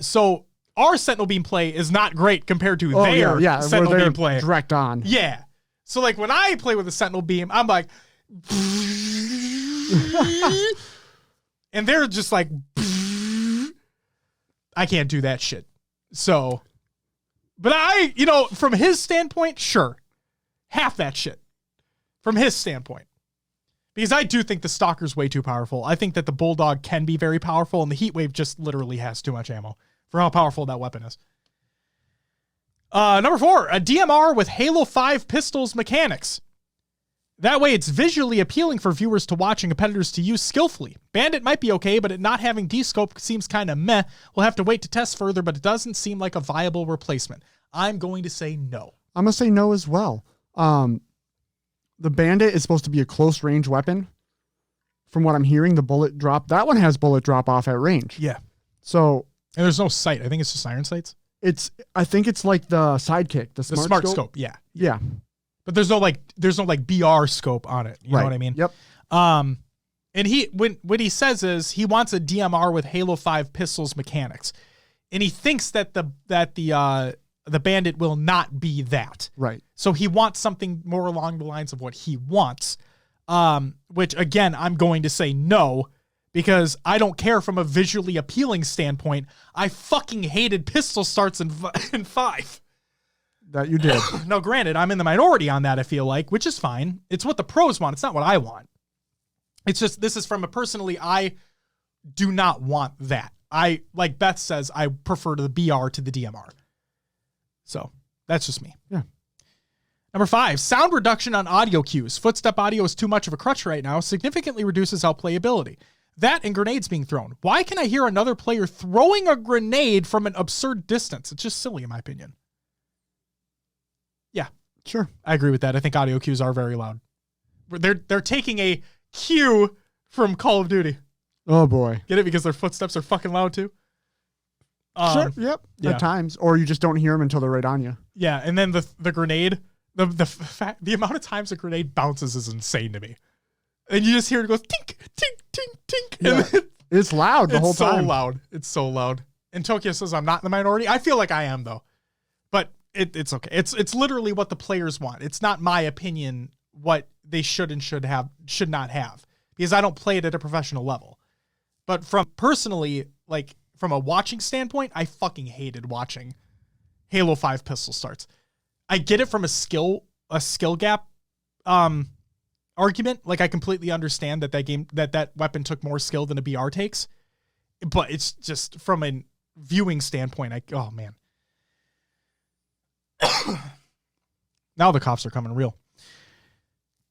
So our Sentinel Beam play is not great compared to their Sentinel Beam play. Direct on. Yeah. So like when I play with a Sentinel Beam, I'm like, and they're just like, I can't do that shit. So, but from his standpoint, sure. Half that shit. From his standpoint. Because I do think the Stalker's way too powerful. I think that the Bulldog can be very powerful, and the Heatwave just literally has too much ammo for how powerful that weapon is. Number 4, a DMR with Halo 5 pistols mechanics. That way it's visually appealing for viewers to watch and competitors to use skillfully. Bandit might be okay, but it not having D-scope seems kind of meh. We'll have to wait to test further, but it doesn't seem like a viable replacement. I'm going to say no. I'm going to say no as well. The Bandit is supposed to be a close range weapon. From what I'm hearing, the bullet drop, that one has bullet drop off at range. Yeah. So. And there's no sight. I think it's just iron sights. I think it's like the sidekick, the smart scope. Yeah. Yeah. But there's no BR scope on it. You know what I mean? Yep. And what he says is he wants a DMR with Halo 5 pistols mechanics. And he thinks that the Bandit will not be that. Right. So he wants something more along the lines of what he wants. Which again, I'm going to say no, because I don't care from a visually appealing standpoint. I fucking hated pistol starts in 5. That you did. Now, granted, I'm in the minority on that, I feel like, which is fine. It's what the pros want. It's not what I want. It's just, this is from a personally, I do not want that. Like Beth says, I prefer the BR to the DMR. So that's just me. Yeah. Number 5, sound reduction on audio cues. Footstep audio is too much of a crutch right now. Significantly reduces outplayability. That and grenades being thrown. Why can I hear another player throwing a grenade from an absurd distance? It's just silly in my opinion. Yeah. Sure. I agree with that. I think audio cues are very loud. They're taking a cue from Call of Duty. Oh boy. Get it? Because their footsteps are fucking loud too. Sure. Yep. Yeah. At times. Or you just don't hear them until they're right on you. Yeah. And then the grenade, the amount of times a grenade bounces is insane to me. And you just hear it go tink, tink, tink, tink. Yeah. It's loud the whole time. It's so loud. It's so loud. And Tokyo says I'm not in the minority. I feel like I am, though. But it's okay. It's literally what the players want. It's not my opinion what they should not have. Because I don't play it at a professional level. But from personally, like from a watching standpoint, I fucking hated watching Halo 5 pistol starts. I get it from a skill gap argument. Like I completely understand that weapon took more skill than a BR takes. But it's just from a viewing standpoint, oh man. Now the cops are coming real.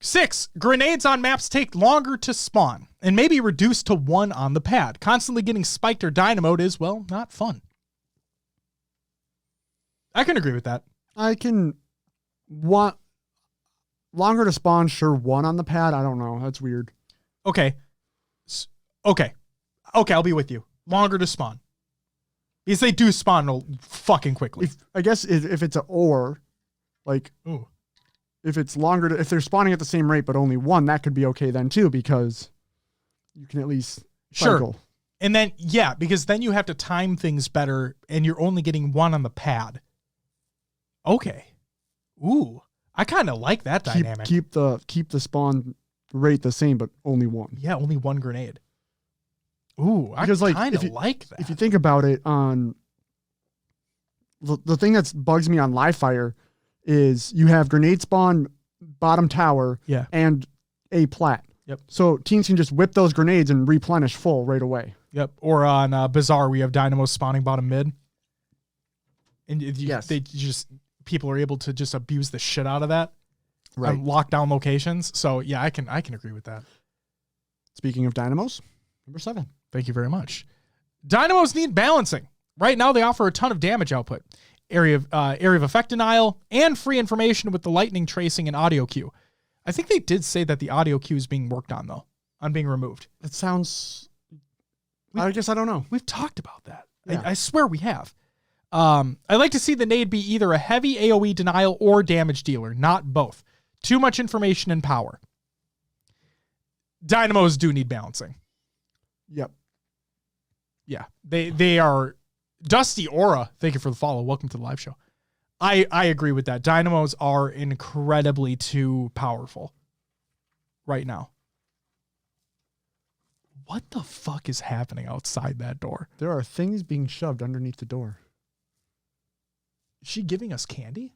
6, grenades on maps take longer to spawn and may be reduced to 1 on the pad. Constantly getting spiked or dynamoed is, well, not fun. I can agree with that. I can want longer to spawn, sure, 1 on the pad. I don't know. That's weird. Okay, I'll be with you. Longer to spawn. Because they do spawn fucking quickly. I guess if it's an or, like, ooh. If it's longer, if they're spawning at the same rate, but only 1, that could be okay then too, because you can at least cycle. Sure. And then, yeah, because then you have to time things better and you're only getting 1 on the pad. Okay. Ooh, I kind of like that dynamic. Keep the spawn rate the same, but only 1. Yeah, only 1 grenade. Ooh, because I kind of like that. If you think about it, on the thing that bugs me on live fire is you have grenade spawn, bottom tower, and a plat. Yep. So teams can just whip those grenades and replenish full right away. Yep. Or on Bazaar, we have dynamos spawning bottom mid. And people are able to just abuse the shit out of that. Right. On lockdown locations. So yeah, I can agree with that. Speaking of dynamos, number 7. Thank you very much. Dynamos need balancing. Right now they offer a ton of damage output. Area of effect denial, and free information with the lightning tracing and audio queue. I think they did say that the audio queue is being worked on, though, on being removed. It sounds... I guess I don't know. We've talked about that. Yeah. I swear we have. I'd like to see the nade be either a heavy AoE denial or damage dealer, not both. Too much information and power. Dynamos do need balancing. Yep. Yeah, they are... Dusty Aura, thank you for the follow. Welcome to the live show. I agree with that. Dynamos are incredibly too powerful right now. What the fuck is happening outside that door? There are things being shoved underneath the door. Is she giving us candy?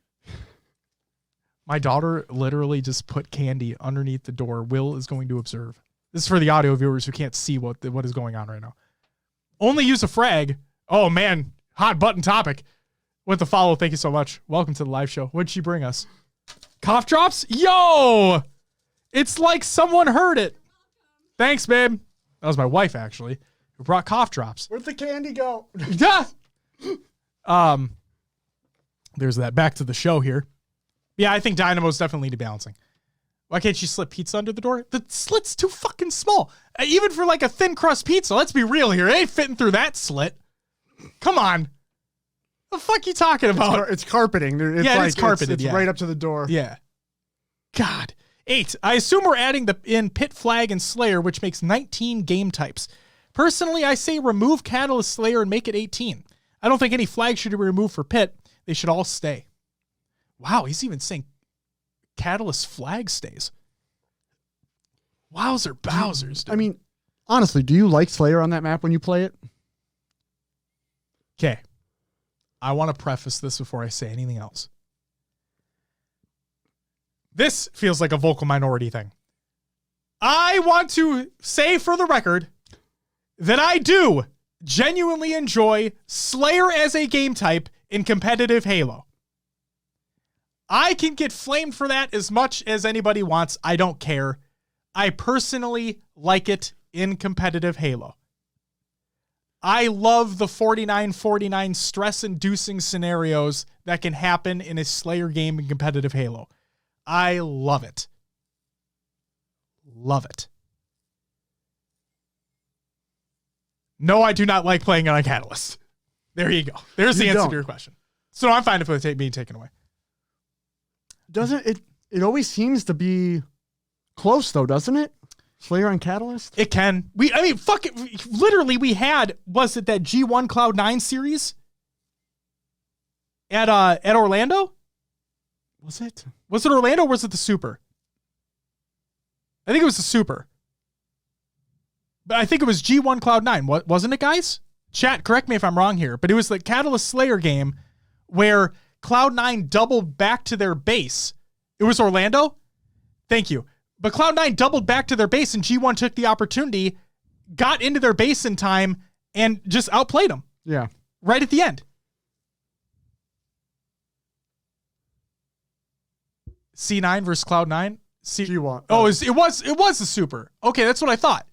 My daughter literally just put candy underneath the door. Will is going to observe. This is for the audio viewers who can't see what is going on right now. Only use a frag. Oh, man. Hot button topic. With the follow, thank you so much. Welcome to the live show. What'd she bring us? Cough drops? Yo! It's like someone heard it. Thanks, babe. That was my wife, actually, who brought cough drops. Where'd the candy go? Yeah. There's that. Back to the show here. Yeah, I think Dynamo's definitely debalancing. Why can't she slip pizza under the door? The slit's too fucking small. Even for like a thin crust pizza, let's be real here. It ain't fitting through that slit. Come on. The fuck you talking about? It's carpeting. It's carpeted. It's right up to the door. Yeah. God. 8. I assume we're adding in Pit, Flag, and Slayer, which makes 19 game types. Personally, I say remove Catalyst, Slayer, and make it 18. I don't think any flags should be removed for Pit. They should all stay. Wow, he's even saying Catalyst flag stays. Wowzer Bowsers, dude. I mean, honestly, do you like Slayer on that map when you play it? Okay. I want to preface this before I say anything else. This feels like a vocal minority thing. I want to say for the record that I do genuinely enjoy Slayer as a game type in competitive Halo. I can get flamed for that as much as anybody wants. I don't care. I personally like it in competitive Halo. I love the 49-49 stress-inducing scenarios that can happen in a Slayer game in competitive Halo. I love it. Love it. No, I do not like playing on a Catalyst. There you go. There's the answer to your question. So I'm fine if it's being taken away. Doesn't it? It always seems to be close, though, doesn't it? Slayer on Catalyst? It can. Fuck it. Literally, we had, was it that G1 Cloud9 series at Orlando? Was it? Was it Orlando or was it the Super? I think it was the Super. But I think it was G1 Cloud9, wasn't it, guys? Chat, correct me if I'm wrong here, but it was the Catalyst Slayer game where Cloud9 doubled back to their base. It was Orlando? Thank you. But Cloud9 doubled back to their base, and G1 took the opportunity, got into their base in time, and just outplayed them. Yeah. Right at the end. C9 versus Cloud9? G1. Oh, it was the Super. Okay, that's what I thought.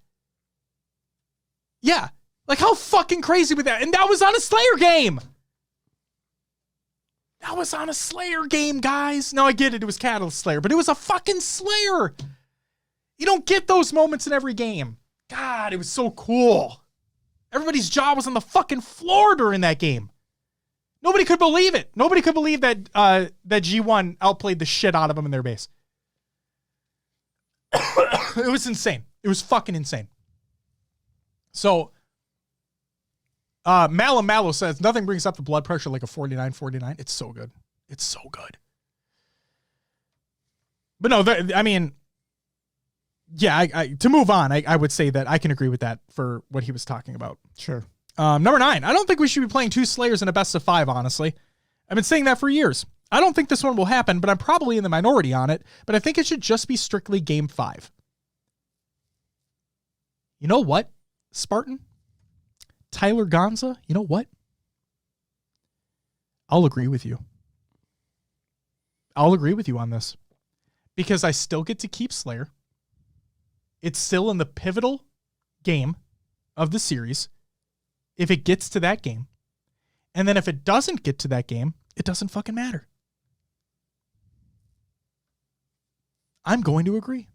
Yeah. Like, how fucking crazy with that? And that was on a Slayer game. That was on a Slayer game, guys. No, I get it. It was Catalyst Slayer, but it was a fucking Slayer. You don't get those moments in every game. God, it was so cool. Everybody's jaw was on the fucking floor during that game. Nobody could believe it. Nobody could believe that that G1 outplayed the shit out of them in their base. It was insane. It was fucking insane. So, Mallow says, nothing brings up the blood pressure like a 49-49. It's so good. It's so good. But no, to move on, I would say that I can agree with that for what he was talking about. Sure. Number 9, I don't think we should be playing 2 Slayers in a best of 5, honestly. I've been saying that for years. I don't think this one will happen, but I'm probably in the minority on it, but I think it should just be strictly game 5. You know what, Spartan? Tyler Gonza, you know what? I'll agree with you. I'll agree with you on this. Because I still get to keep Slayer. It's still in the pivotal game of the series. If it gets to that game. And then if it doesn't get to that game, it doesn't fucking matter. I'm going to agree.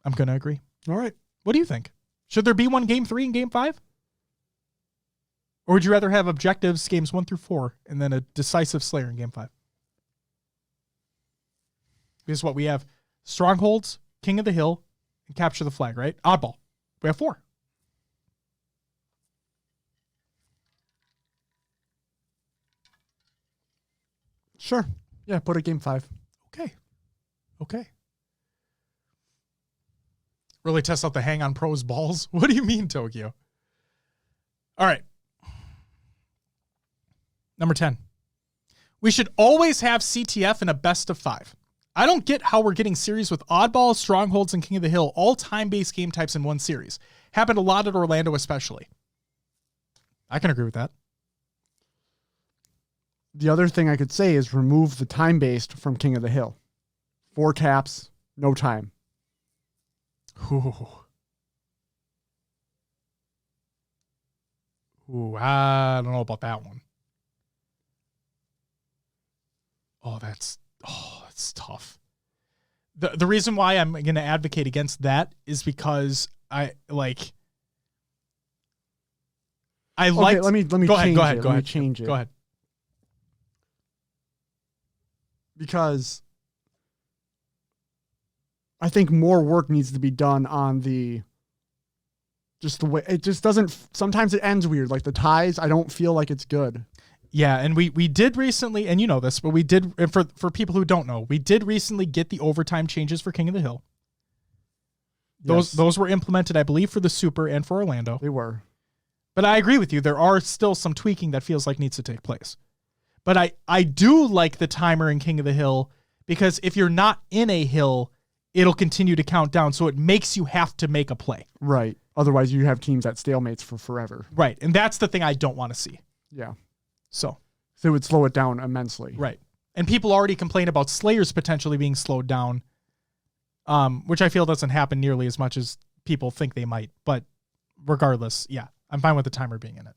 I'm going to agree. All right. What do you think? Should there be one game 3 and game 5? Or would you rather have objectives games 1 through 4 and then a decisive Slayer in game 5? Because what we have Strongholds, King of the Hill, and Capture the Flag, right? Oddball. We have 4. Sure. Yeah, put it game 5. Okay. Really test out the Hang On Pro's balls? What do you mean, Tokyo? All right. Number 10. We should always have CTF in a best of 5. I don't get how we're getting series with Oddball, Strongholds, and King of the Hill, all time-based game types in one series. Happened a lot at Orlando especially. I can agree with that. The other thing I could say is remove the time-based from King of the Hill. 4 taps, no time. Ooh, I don't know about that one. Oh, that's tough. The reason why I'm going to advocate against that is because I like. Let me go ahead. Change it. Go ahead. Because I think more work needs to be done on the way it just doesn't. Sometimes it ends weird. Like the ties, I don't feel like it's good. Yeah, and we did recently, and you know this, but we did, and for people who don't know, we did recently get the overtime changes for King of the Hill. Those were implemented, I believe, for the Super and for Orlando. They were. But I agree with you. There are still some tweaking that feels like needs to take place. But I do like the timer in King of the Hill because if you're not in a hill, it'll continue to count down, so it makes you have to make a play. Right. Otherwise, you have teams at stalemates for forever. Right, and that's the thing I don't want to see. Yeah. So it would slow it down immensely. Right. And people already complain about Slayers potentially being slowed down, which I feel doesn't happen nearly as much as people think they might. But regardless, yeah, I'm fine with the timer being in it.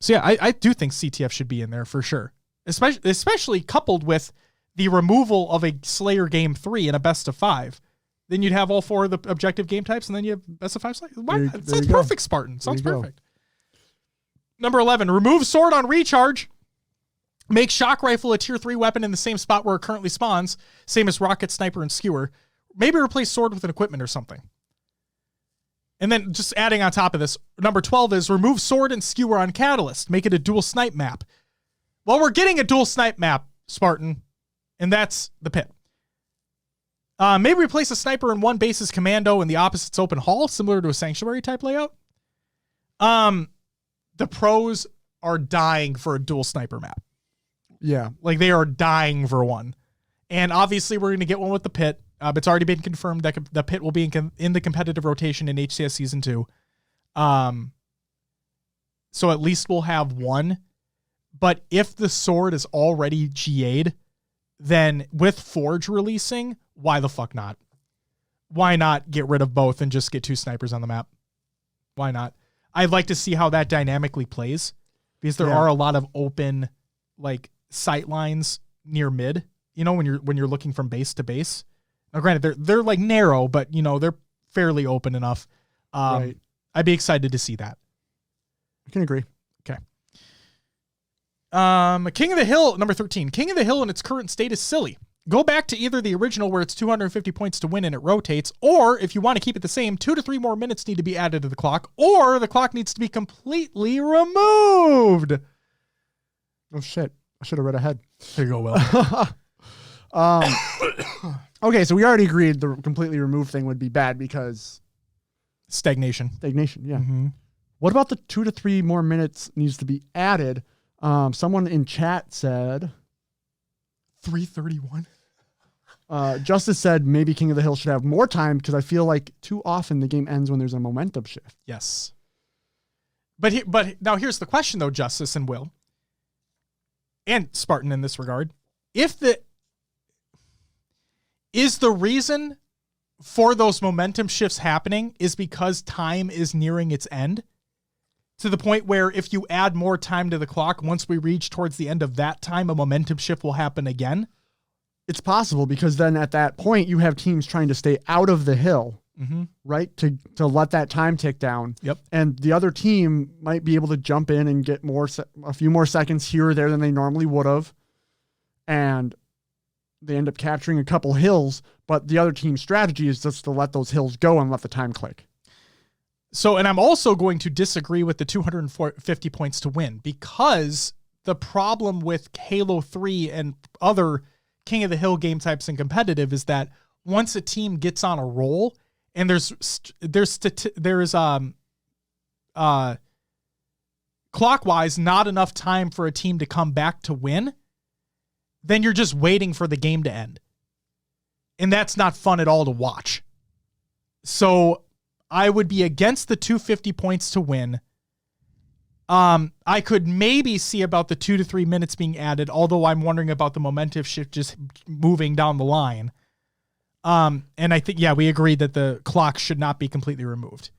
So yeah, I do think CTF should be in there for sure. Especially coupled with the removal of a Slayer game 3 in a best of 5. Then you'd have all 4 of the objective game types, and then you have best of 5 Slayer. Sounds perfect, Spartan. Sounds perfect. Number 11, remove sword on recharge. Make shock rifle a tier 3 weapon in the same spot where it currently spawns, same as rocket, sniper, and skewer. Maybe replace sword with an equipment or something. And then just adding on top of this, number 12 is remove sword and skewer on Catalyst. Make it a dual snipe map. Well, we're getting a dual snipe map, Spartan, and that's the pit. Maybe replace a sniper in one base's commando and the opposite's open hall, similar to a sanctuary type layout. The pros are dying for a dual sniper map. Yeah. Like they are dying for one. And obviously we're going to get one with the pit. It's already been confirmed that the pit will be in the competitive rotation in HCS Season 2. So at least we'll have one. But if the sword is already GA'd, then with Forge releasing, why the fuck not? Why not get rid of both and just get 2 snipers on the map? Why not? I'd like to see how that dynamically plays, because there are a lot of open like sight lines near mid, you know, when you're looking from base to base. Now granted, they're like narrow, but you know, they're fairly open enough. Right. I'd be excited to see that. I can agree. Okay. King of the Hill, number 13. King of the Hill in its current state is silly. Go back to either the original where it's 250 points to win and it rotates, or if you want to keep it the same, 2 to 3 more minutes need to be added to the clock, or the clock needs to be completely removed. Oh shit. I should have read ahead. There you go, Will. Okay, so we already agreed the completely remove thing would be bad because Stagnation. yeah. Mm-hmm. What about the 2 to 3 more minutes needs to be added? Someone in chat said 3:31. Justice said maybe King of the Hill should have more time because I feel like too often the game ends when there's a momentum shift. Yes. But now here's the question though, Justice and Will, and Spartan in this regard. Is the reason for those momentum shifts happening is because time is nearing its end? To the point where if you add more time to the clock, once we reach towards the end of that time, a momentum shift will happen again? It's possible because then at that point you have teams trying to stay out of the hill, right? To let that time tick down. Yep. And the other team might be able to jump in and get a few more seconds here or there than they normally would have. And they end up capturing a couple hills, but the other team's strategy is just to let those hills go and let the time click. So, and I'm also going to disagree with the 250 points to win, because the problem with Halo 3 and other King of the Hill game types and competitive is that once a team gets on a roll and there's clockwise not enough time for a team to come back to win, then you're just waiting for the game to end. And that's not fun at all to watch. So I would be against the 250 points to win. I could maybe see about the 2 to 3 minutes being added, although I'm wondering about the momentum shift just moving down the line. And I think, we agreed that the clock should not be completely removed.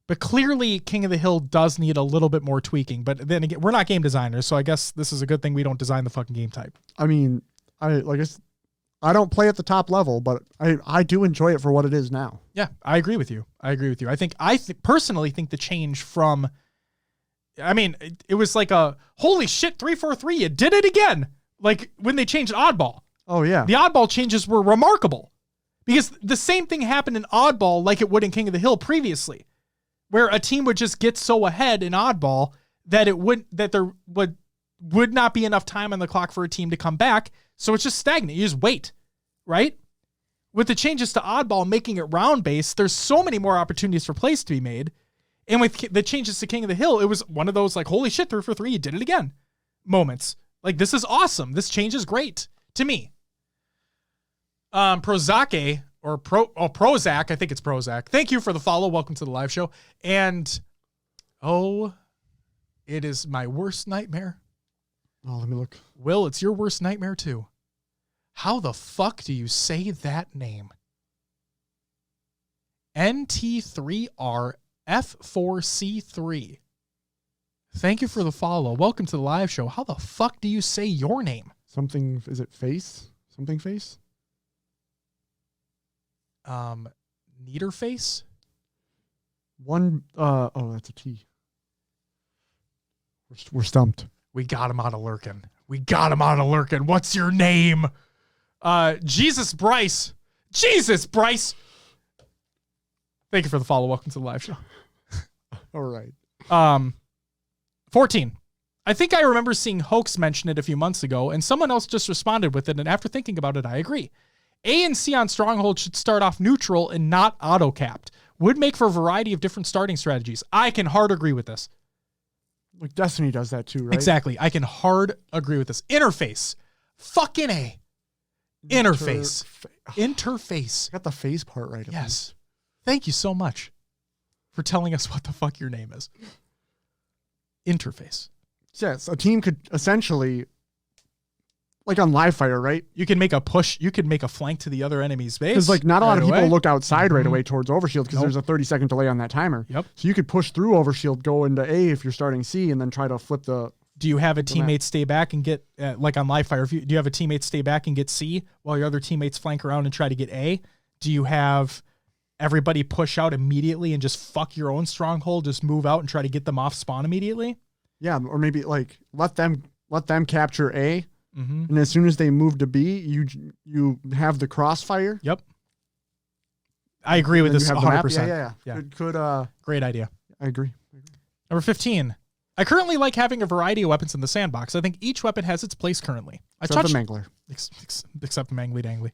But clearly, King of the Hill does need a little bit more tweaking. But then again, we're not game designers, so I guess this is a good thing we don't design the fucking game type. I mean, I don't play at the top level, but I do enjoy it for what it is now. Yeah, I agree with you. I personally think the change from, it was like a, holy shit, 343, you did it again. Like when they changed Oddball. Oh, yeah. The Oddball changes were remarkable because the same thing happened in Oddball like it would in King of the Hill previously, where a team would just get so ahead in Oddball that there would not be enough time on the clock for a team to come back. So it's just stagnant. You just wait, right? With the changes to Oddball making it round-based, there's so many more opportunities for plays to be made. And with the changes to King of the Hill, it was one of those like, holy shit, 3-for-3, you did it again moments. Like, this is awesome. This change is great to me. Prozac, Prozac, I think it's Prozac. Thank you for the follow. Welcome to the live show. And, it is my worst nightmare. Oh, let me look. Will, it's your worst nightmare too. How the fuck do you say that name? NT3RF4C3. Thank you for the follow. Welcome to the live show. How the fuck do you say your name? Something, is it face? Something face? Niederface? That's a T. We're stumped. We got him out of lurking. We got him on a lurkin. What's your name? Jesus Bryce. Jesus Bryce. Thank you for the follow. Welcome to the live show. All right. 14. I think I remember seeing Hoax mention it a few months ago, and someone else just responded with it, and after thinking about it, I agree. A and C on Stronghold should start off neutral and not auto-capped. Would make for a variety of different starting strategies. I can hard agree with this. Like Destiny does that too, right? Exactly. I can hard agree with this. Interface. Fucking A. Interface. Interface. I got the face part right. Yes. Thank you so much for telling us what the fuck your name is. Interface. Yes, a team could essentially, like on live fire, right? You can make a push. You can make a flank to the other enemy's base. Because like not a lot of people away. look outside right away towards overshield because Nope. there's a 30-second delay on that timer. Yep. So you could push through overshield, go into A if you're starting C, and then try to flip the. Do you have a teammate stay back and get, like on live fire, do you have a teammate stay back and get C while your other teammates flank around and try to get A? Do you have everybody push out immediately and just fuck your own stronghold, just move out and try to get them off spawn immediately? Yeah, or maybe like let them capture A, Mm-hmm. and as soon as they move to B, you have the crossfire. Yep. I agree with and this you have the map. 100%. Yeah. Yeah. Could Great idea. I agree. Number 15. I currently like having a variety of weapons in the sandbox. I think each weapon has its place currently. Except the Mangler. Except Mangly Dangly.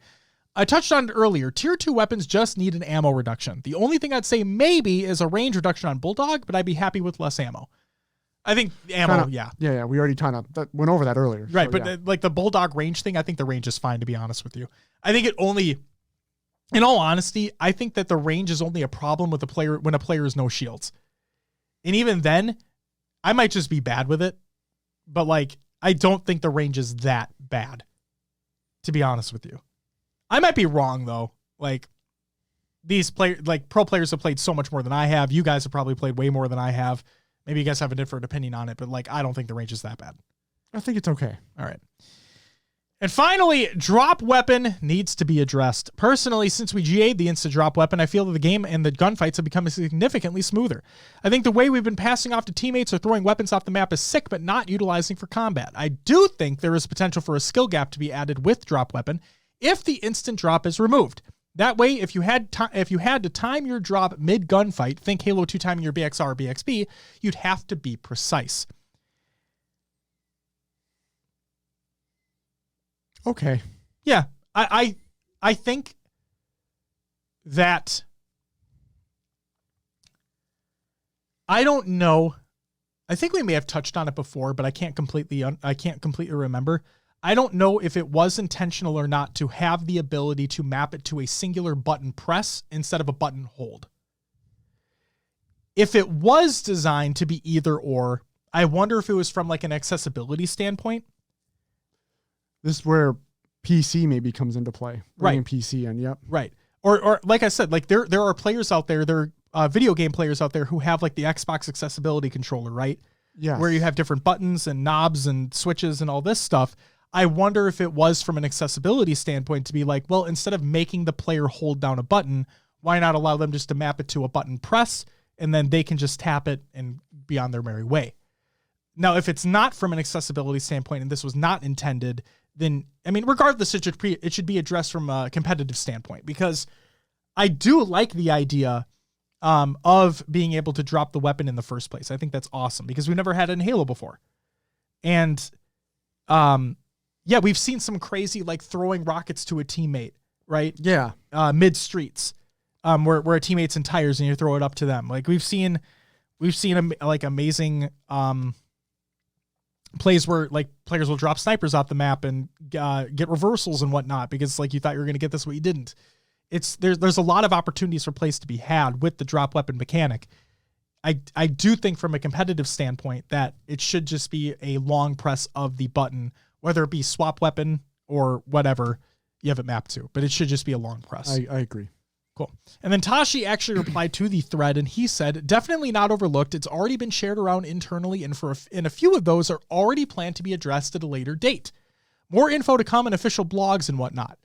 I touched on it earlier. Tier 2 weapons just need an ammo reduction. The only thing I'd say maybe is a range reduction on Bulldog, but I'd be happy with less ammo. I think ammo, yeah. Yeah, we already went over that earlier. Right, so, but yeah. like the Bulldog range thing, I think the range is fine, to be honest with you. I think it only, in all honesty, I think that the range is only a problem with a player when a player has no shields. And even then, I might just be bad with it, but like, I don't think the range is that bad, to be honest with you. I might be wrong though. Like these pro players have played so much more than I have. You guys have probably played way more than I have. Maybe you guys have a different opinion on it, but like, I don't think the range is that bad. I think it's okay. All right. And finally, drop weapon needs to be addressed. Personally, since we GA'd the instant drop weapon, I feel that the game and the gunfights have become significantly smoother. I think the way we've been passing off to teammates or throwing weapons off the map is sick, but not utilizing for combat. I do think there is potential for a skill gap to be added with drop weapon if the instant drop is removed. That way, if you had to time your drop mid gunfight, think Halo 2 timing your BXR or BXB, you'd have to be precise. Okay. Yeah, I think that I don't know. I think we may have touched on it before, but I can't completely remember. I don't know if it was intentional or not to have the ability to map it to a singular button press instead of a button hold. If it was designed to be either or, I wonder if it was from like an accessibility standpoint. This is where PC maybe comes into play. Right. PC in, yep. Right. Or like I said, like there are players out there, there are video game players out there who have like the Xbox accessibility controller, right? Yeah. Where you have different buttons and knobs and switches and all this stuff. I wonder if it was from an accessibility standpoint to be like, well, instead of making the player hold down a button, why not allow them just to map it to a button press and then they can just tap it and be on their merry way. Now, if it's not from an accessibility standpoint and this was not intended, then, I mean, regardless, it should be addressed from a competitive standpoint, because I do like the idea of being able to drop the weapon in the first place. I think that's awesome because we've never had it in Halo before. And yeah, we've seen some crazy like throwing rockets to a teammate, right? Yeah. Mid streets, where a teammate's in tires and you throw it up to them. Like we've seen like amazing plays where like players will drop snipers off the map and get reversals and whatnot because like you thought you were going to get this, but you didn't. There's a lot of opportunities for plays to be had with the drop weapon mechanic. I do think from a competitive standpoint that it should just be a long press of the button, whether it be swap weapon or whatever you have it mapped to, but it should just be a long press. I agree. Cool. And then Tashi actually replied to the thread and he said, definitely not overlooked. It's already been shared around internally and a few of those are already planned to be addressed at a later date. More info to come in official blogs and whatnot.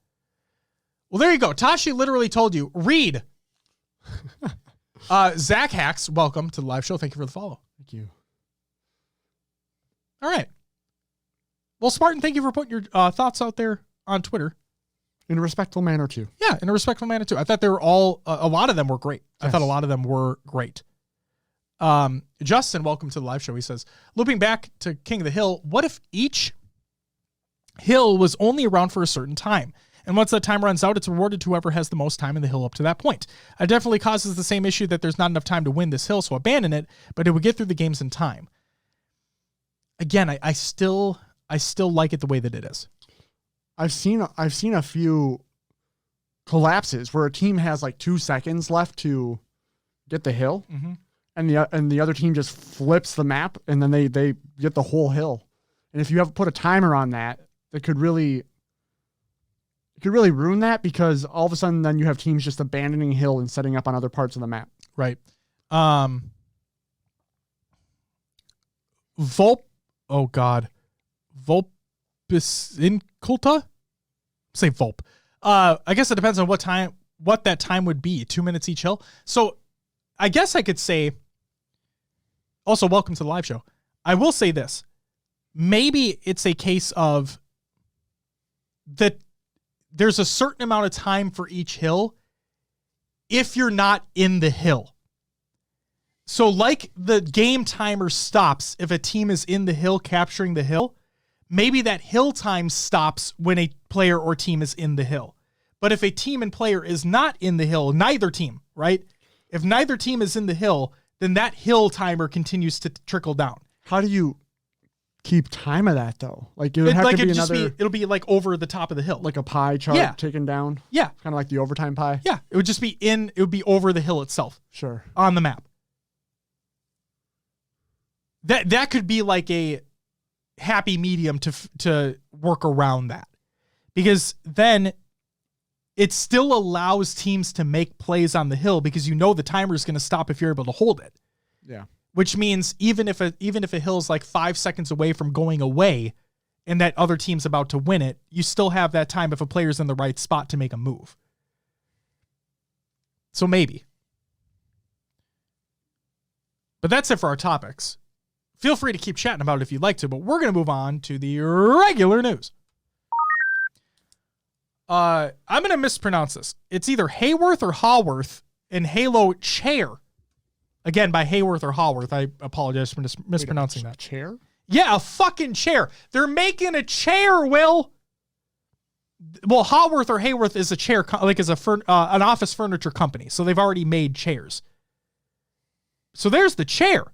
Well, there you go. Tashi literally told you, read. Zach Hacks, welcome to the live show. Thank you for the follow. Thank you. All right. Well, Spartan, thank you for putting your thoughts out there on Twitter. In a respectful manner, too. Yeah, in a respectful manner, too. I thought they were all, a lot of them were great. Yes. I thought a lot of them were great. Justin, welcome to the live show. He says, looping back to King of the Hill, what if each hill was only around for a certain time? And once that time runs out, it's rewarded to whoever has the most time in the hill up to that point. It definitely causes the same issue that there's not enough time to win this hill, so abandon it, but it would get through the games in time. Again, I still like it the way that it is. I've seen a few collapses where a team has like 2 seconds left to get the hill, and the other team just flips the map, and then they get the whole hill. And if you have put a timer on that, that could really ruin that, because all of a sudden then you have teams just abandoning hill and setting up on other parts of the map. Right. Volpisinculta? Say Volp. I guess it depends on what that time would be. 2 minutes each hill. So I guess I could say, also welcome to the live show. I will say this. Maybe it's a case of that there's a certain amount of time for each hill if you're not in the hill. So like the game timer stops if a team is in the hill capturing the hill, maybe that hill time stops when a player or team is in the hill. But if a team and player is not in the hill, neither team, right? If neither team is in the hill, then that hill timer continues to trickle down. How do you keep time of that though? Like it would have to be another. It'll be like over the top of the hill, like a pie chart taken down. Yeah, kind of like the overtime pie. Yeah, it would just be it would be over the hill itself. Sure, on the map. That could be like a happy medium to work around that, because then it still allows teams to make plays on the hill, because you know the timer is going to stop if you're able to hold it. Yeah. Which means even if a hill's like 5 seconds away from going away and that other team's about to win it, you still have that time if a player's in the right spot to make a move. So maybe. But that's it for our topics. Feel free to keep chatting about it if you'd like to, but we're going to move on to the regular news. I'm going to mispronounce this. It's either Hayworth or Haworth in Halo Chair. Again, by Hayworth or Haworth. I apologize for mispronouncing that. Chair? Yeah, a fucking chair. They're making a chair, Will. Well, Haworth or Hayworth is a chair, is an office furniture company. So they've already made chairs. So there's the chair.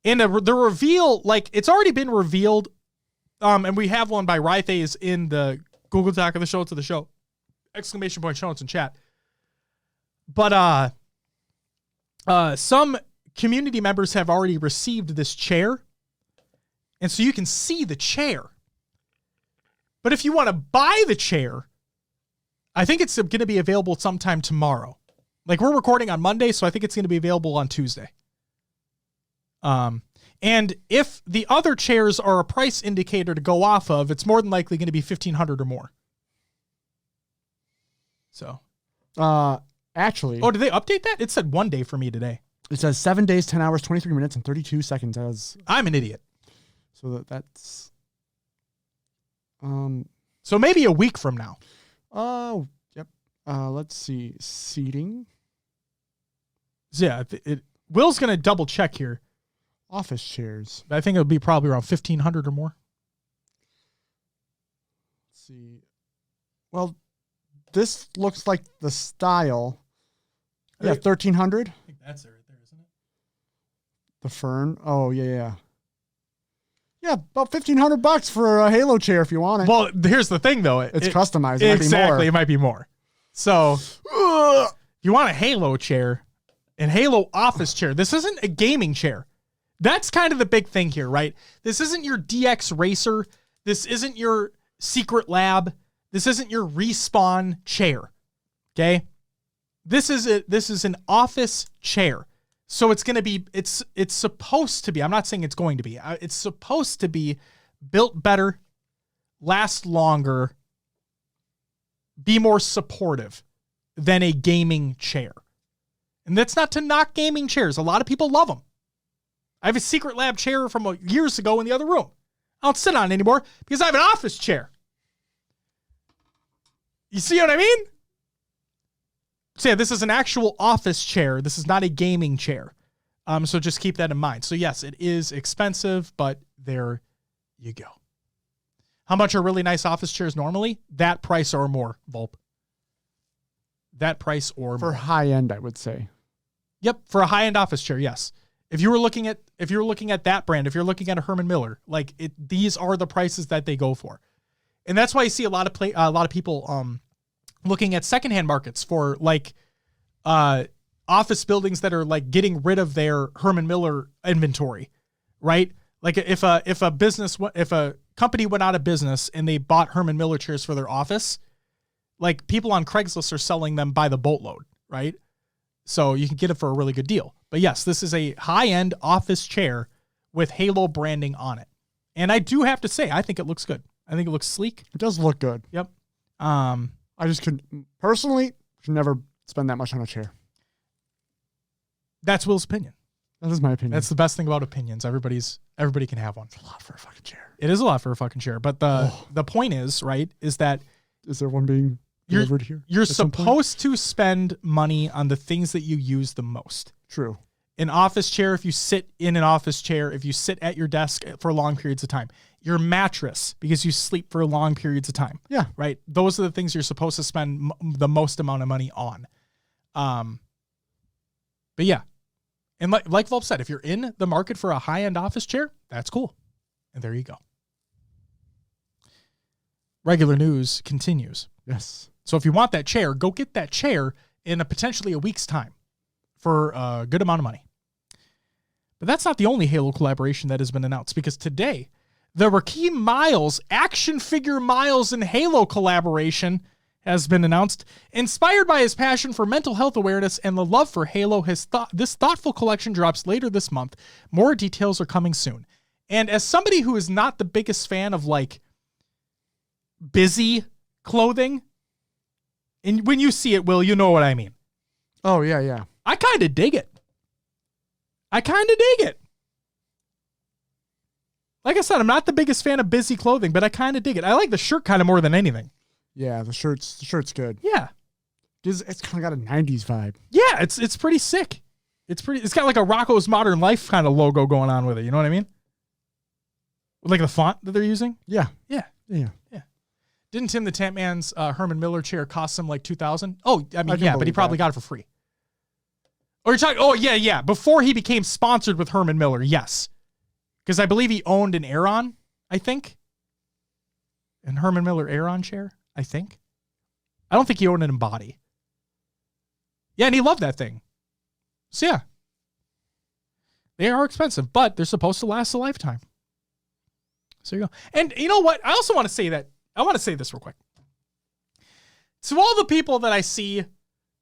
And the reveal, it's already been revealed. And we have one by Rythe is in the Google Doc of the show to the show. ! Show notes in chat. But some community members have already received this chair. And so you can see the chair. But if you want to buy the chair, I think it's going to be available sometime tomorrow. We're recording on Monday, so I think it's going to be available on Tuesday. And if the other chairs are a price indicator to go off of, it's more than likely going to be $1,500 or more. So, actually, did they update that? It said 1 day for me today. It says 7 days, 10 hours, 23 minutes, and 32 seconds. I'm an idiot. So that's, so maybe a week from now. Oh, yep. Let's see. Seating. So yeah, Will's going to double check here. Office chairs. I think it'll be probably around 1,500 or more. Let's see. Well, this looks like the style. Yeah, 1,300. I think that's it right there, isn't it? The fern. Oh, yeah. Yeah, about $1,500 for a Halo chair if you want it. Well, here's the thing, though. It's customized. It exactly. It might be more. So, if you want a Halo chair, and Halo office chair, this isn't a gaming chair. That's kind of the big thing here, right? This isn't your DX Racer. This isn't your Secret Lab. This isn't your Respawn chair. Okay? This is an office chair. So it's going to be, it's supposed to be, I'm not saying it's going to be, it's supposed to be built better, last longer, be more supportive than a gaming chair. And that's not to knock gaming chairs. A lot of people love them. I have a Secret Lab chair from years ago in the other room. I don't sit on it anymore because I have an office chair. You see what I mean? So yeah, this is an actual office chair. This is not a gaming chair. So just keep that in mind. So yes, it is expensive, but there you go. How much are really nice office chairs normally? That price or more, Volp. That price or For more. high end, I would say. Yep, for a high-end office chair, yes. If you were looking at that brand, if you're looking at a Herman Miller, like these are the prices that they go for. And that's why you see a lot of people looking at secondhand markets for like office buildings that are like getting rid of their Herman Miller inventory, right? Like if a company went out of business and they bought Herman Miller chairs for their office, like people on Craigslist are selling them by the boatload, right? So you can get it for a really good deal. But yes, this is a high-end office chair with Halo branding on it. And I do have to say, I think it looks good. I think it looks sleek. It does look good. Yep. I just could never spend that much on a chair. That's Will's opinion. That is my opinion. That's the best thing about opinions. Everybody can have one. It's a lot for a fucking chair. It is a lot for a fucking chair. But the point is, right, is that is there one being delivered here? You're supposed to spend money on the things that you use the most. True. An office chair, if you sit in an office chair, if you sit at your desk for long periods of time. Your mattress, because you sleep for long periods of time. Yeah. Right? Those are the things you're supposed to spend the most amount of money on. But yeah. And like Volp said, if you're in the market for a high-end office chair, that's cool. And there you go. Regular news continues. Yes. So if you want that chair, go get that chair in potentially a week's time for a good amount of money. But that's not the only Halo collaboration that has been announced, because today, the Rakeem Miles action figure Miles and Halo collaboration has been announced. Inspired by his passion for mental health awareness and the love for Halo, this thoughtful collection drops later this month. More details are coming soon. And as somebody who is not the biggest fan of like busy clothing, and when you see it, Will, you know what I mean. Oh, yeah, yeah. I kind of dig it. Like I said, I'm not the biggest fan of busy clothing, but I kind of dig it. I like the shirt kind of more than anything. Yeah, the shirt's good. Yeah. It's kind of got a 90s vibe. Yeah, it's pretty sick. It's got like a Rocco's Modern Life kind of logo going on with it. You know what I mean? Like the font that they're using? Yeah. Yeah. Yeah. Yeah. Didn't Tim the Tank Man's Herman Miller chair cost him like $2,000? Oh, I mean, yeah, but he probably got it for free. Or you're talking, oh, yeah. Before he became sponsored with Herman Miller, yes. Because I believe he owned an Aeron, I think. An Herman Miller Aeron chair, I think. I don't think he owned an Embody. Yeah, and he loved that thing. So, yeah. They are expensive, but they're supposed to last a lifetime. So, you go. And you know what? I also want to say that. I want to say this real quick. To all the people that I see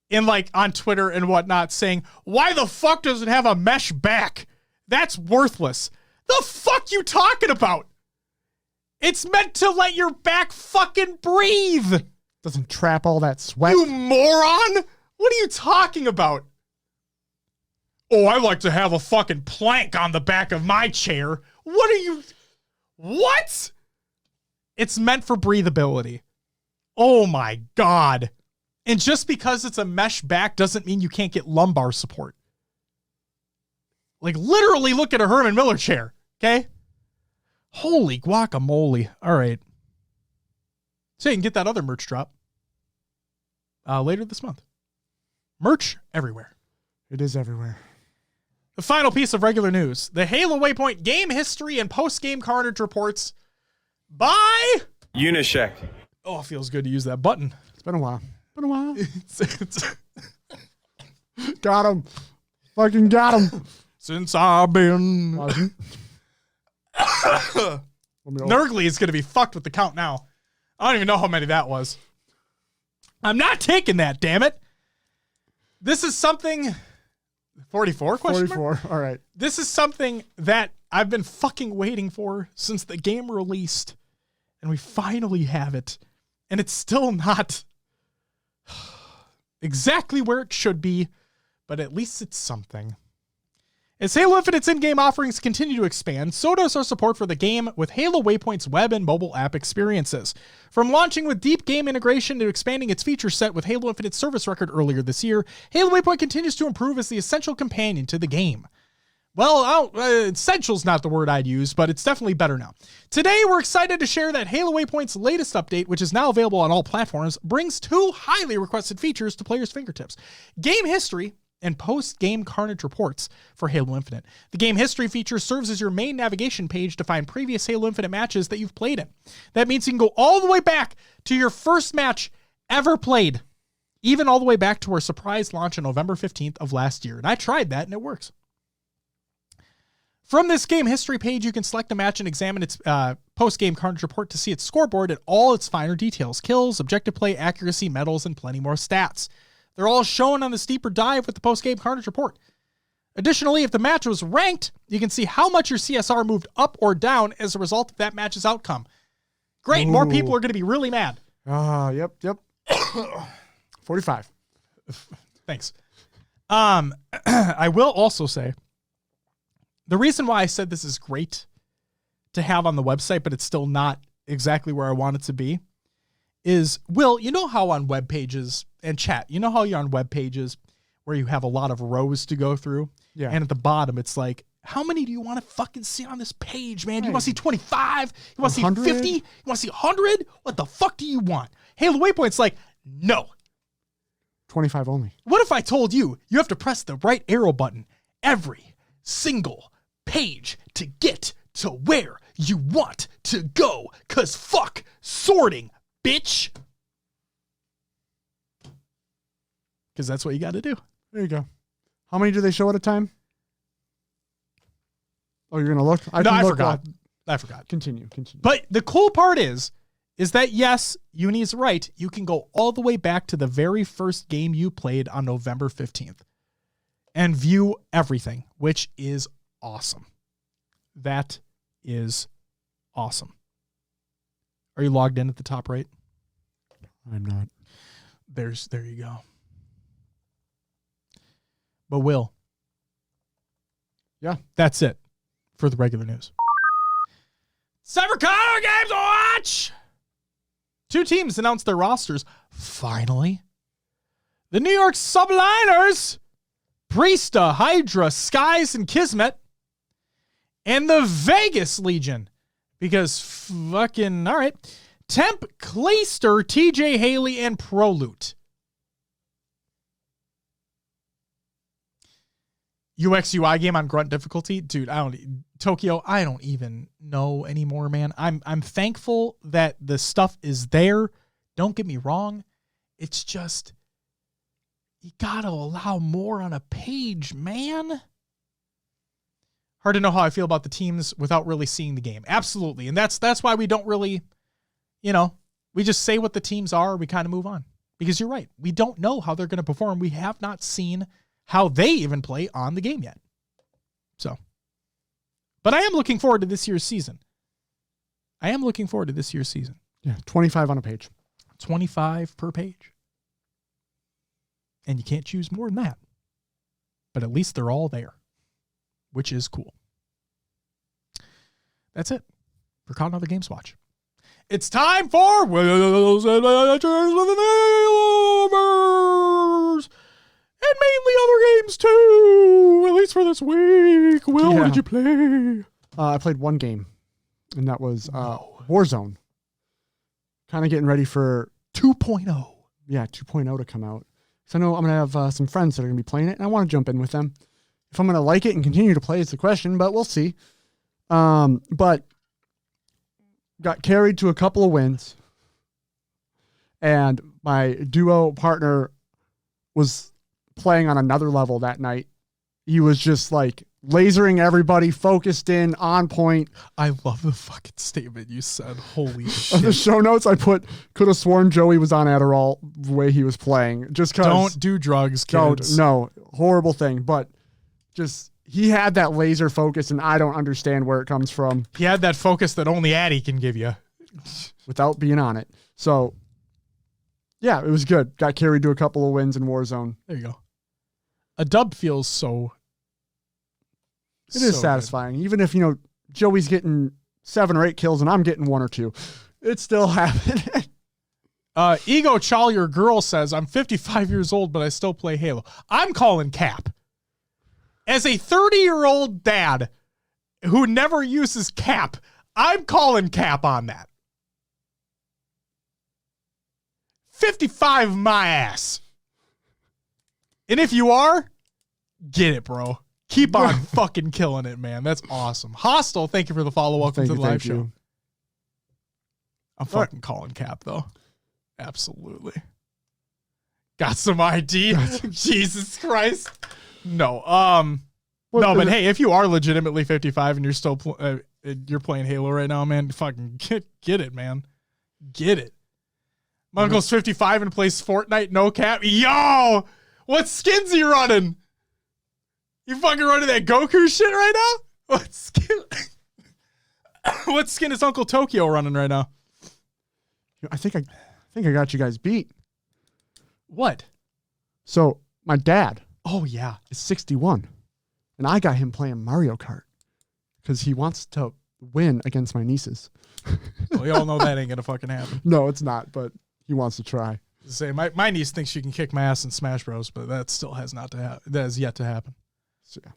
in like on Twitter and whatnot saying, why the fuck does it have a mesh back? That's worthless. The fuck you talking about? It's meant to let your back fucking breathe. Doesn't trap all that sweat. You moron. What are you talking about? Oh, I like to have a fucking plank on the back of my chair. What? It's meant for breathability. Oh my God. And just because it's a mesh back doesn't mean you can't get lumbar support. Like literally look at a Herman Miller chair, okay? Holy guacamole. All right. So you can get that other merch drop later this month. Merch everywhere. It is everywhere. The final piece of regular news. The Halo Waypoint game history and post-game carnage reports by Unisheck. Oh, it feels good to use that button. It's been a while. Got him. Fucking got him. Since I've been... Nurgle. Nurgly is going to be fucked with the count now. I don't even know how many that was. I'm not taking that, damn it. This is something... 44? 44. All right. This is something that I've been fucking waiting for since the game released. And we finally have it. And it's still not exactly where it should be, but at least it's something. As Halo Infinite's in-game offerings continue to expand, so does our support for the game with Halo Waypoint's web and mobile app experiences. From launching with deep game integration to expanding its feature set with Halo Infinite's service record earlier this year, Halo Waypoint continues to improve as the essential companion to the game. Well, essential's not the word I'd use, but it's definitely better now. Today, we're excited to share that Halo Waypoint's latest update, which is now available on all platforms, brings 2 highly requested features to players' fingertips: game history and post-game carnage reports for Halo Infinite. The game history feature serves as your main navigation page to find previous Halo Infinite matches that you've played in. That means you can go all the way back to your first match ever played, even all the way back to our surprise launch on November 15th of last year. And I tried that and it works. From this game history page, you can select a match and examine its post-game carnage report to see its scoreboard and all its finer details: kills, objective play, accuracy, medals, and plenty more stats. They're all shown on the deeper dive with the post-game carnage report. Additionally, if the match was ranked, you can see how much your CSR moved up or down as a result of that match's outcome. Great, more people are going to be really mad. Yep. 45. Thanks. I will also say, the reason why I said this is great to have on the website, but it's still not exactly where I want it to be, is, Will, you know how on web pages and chat, you know how you're on web pages where you have a lot of rows to go through? Yeah. And at the bottom, it's like, how many do you want to fucking see on this page, man? You want to see 25? You want to see 50? You want to see 100? What the fuck do you want? Halo Waypoint's like, no. 25 only. What if I told you have to press the right arrow button every single page to get to where you want to go? 'Cause fuck sorting, bitch. Because that's what you got to do. There you go. How many do they show at a time? Oh, you're going to look? I forgot. I forgot. Continue. But the cool part is that, yes, Uni's right. You can go all the way back to the very first game you played on November 15th and view everything, which is awesome. That is awesome. Are you logged in at the top right? I'm not. There you go. But Will. Yeah. That's it for the regular news. Cyberconnor Games to watch! 2 teams announced their rosters. Finally. The New York Subliners, Priesta, Hydra, Skies, and Kismet, and the Vegas Legion. Because fucking, all right. Temp, Clayster, TJ Haley, and Prolute. UX UI game on grunt difficulty. Dude, Tokyo, I don't even know anymore, man. I'm thankful that the stuff is there. Don't get me wrong. It's just, you gotta allow more on a page, man. Hard to know how I feel about the teams without really seeing the game. Absolutely. And that's why we don't really, we just say what the teams are. We kind of move on. Because you're right. We don't know how they're going to perform. We have not seen how they even play on the game yet. So, but I am looking forward to this year's season. Yeah, 25 on a page. 25 per page. And you can't choose more than that. But at least they're all there, which is cool. That's it for Caught in Other Games Watch. It's time for Will's Adventures with the Namers! And mainly other games too, at least for this week. Will, what did you play? I played one game, and that was Warzone. Kind of getting ready for 2.0. Yeah, 2.0 to come out. So I know I'm going to have some friends that are going to be playing it, and I want to jump in with them. If I'm going to like it and continue to play is the question, but we'll see. But got carried to a couple of wins, and my duo partner was playing on another level that night. He was just like lasering everybody, focused in, on point. I love the fucking statement you said. Holy shit. On the show notes I put, could have sworn Joey was on Adderall the way he was playing. Just cause don't do drugs, kids. No, horrible thing. But just, he had that laser focus and I don't understand where it comes from. He had that focus that only Addy can give you. Without being on it. So yeah, it was good. Got carried to a couple of wins in Warzone. There you go. A dub feels so It is satisfying. Even if, Joey's getting 7 or 8 kills and I'm getting 1 or 2. It's still happening. Ego Chalier Girl says, I'm 55 years old, but I still play Halo. I'm calling cap. As a 30-year-old dad who never uses cap, I'm calling cap on that. 55 my ass. And if you are, get it, bro. Keep on fucking killing it, man. That's awesome. Hostile, thank you for the follow. Welcome to the live show. I'm fucking calling cap, though. Absolutely. Got some ID? Jesus Christ. No. But hey, if you are legitimately 55 and you're still you're playing Halo right now, man, fucking get it, man. Get it. My uncle's 55 and plays Fortnite, no cap. Yo! What skins are you running? You fucking running that Goku shit right now? What skin? What skin is Uncle Tokyo running right now? I think I got you guys beat. What? So my dad. Oh yeah, is 61, and I got him playing Mario Kart because he wants to win against my nieces. Well, we all know that ain't gonna fucking happen. No, it's not, but he wants to try. Say my niece thinks she can kick my ass in Smash Bros, but that still has not to happen. That has yet to happen. So, yeah.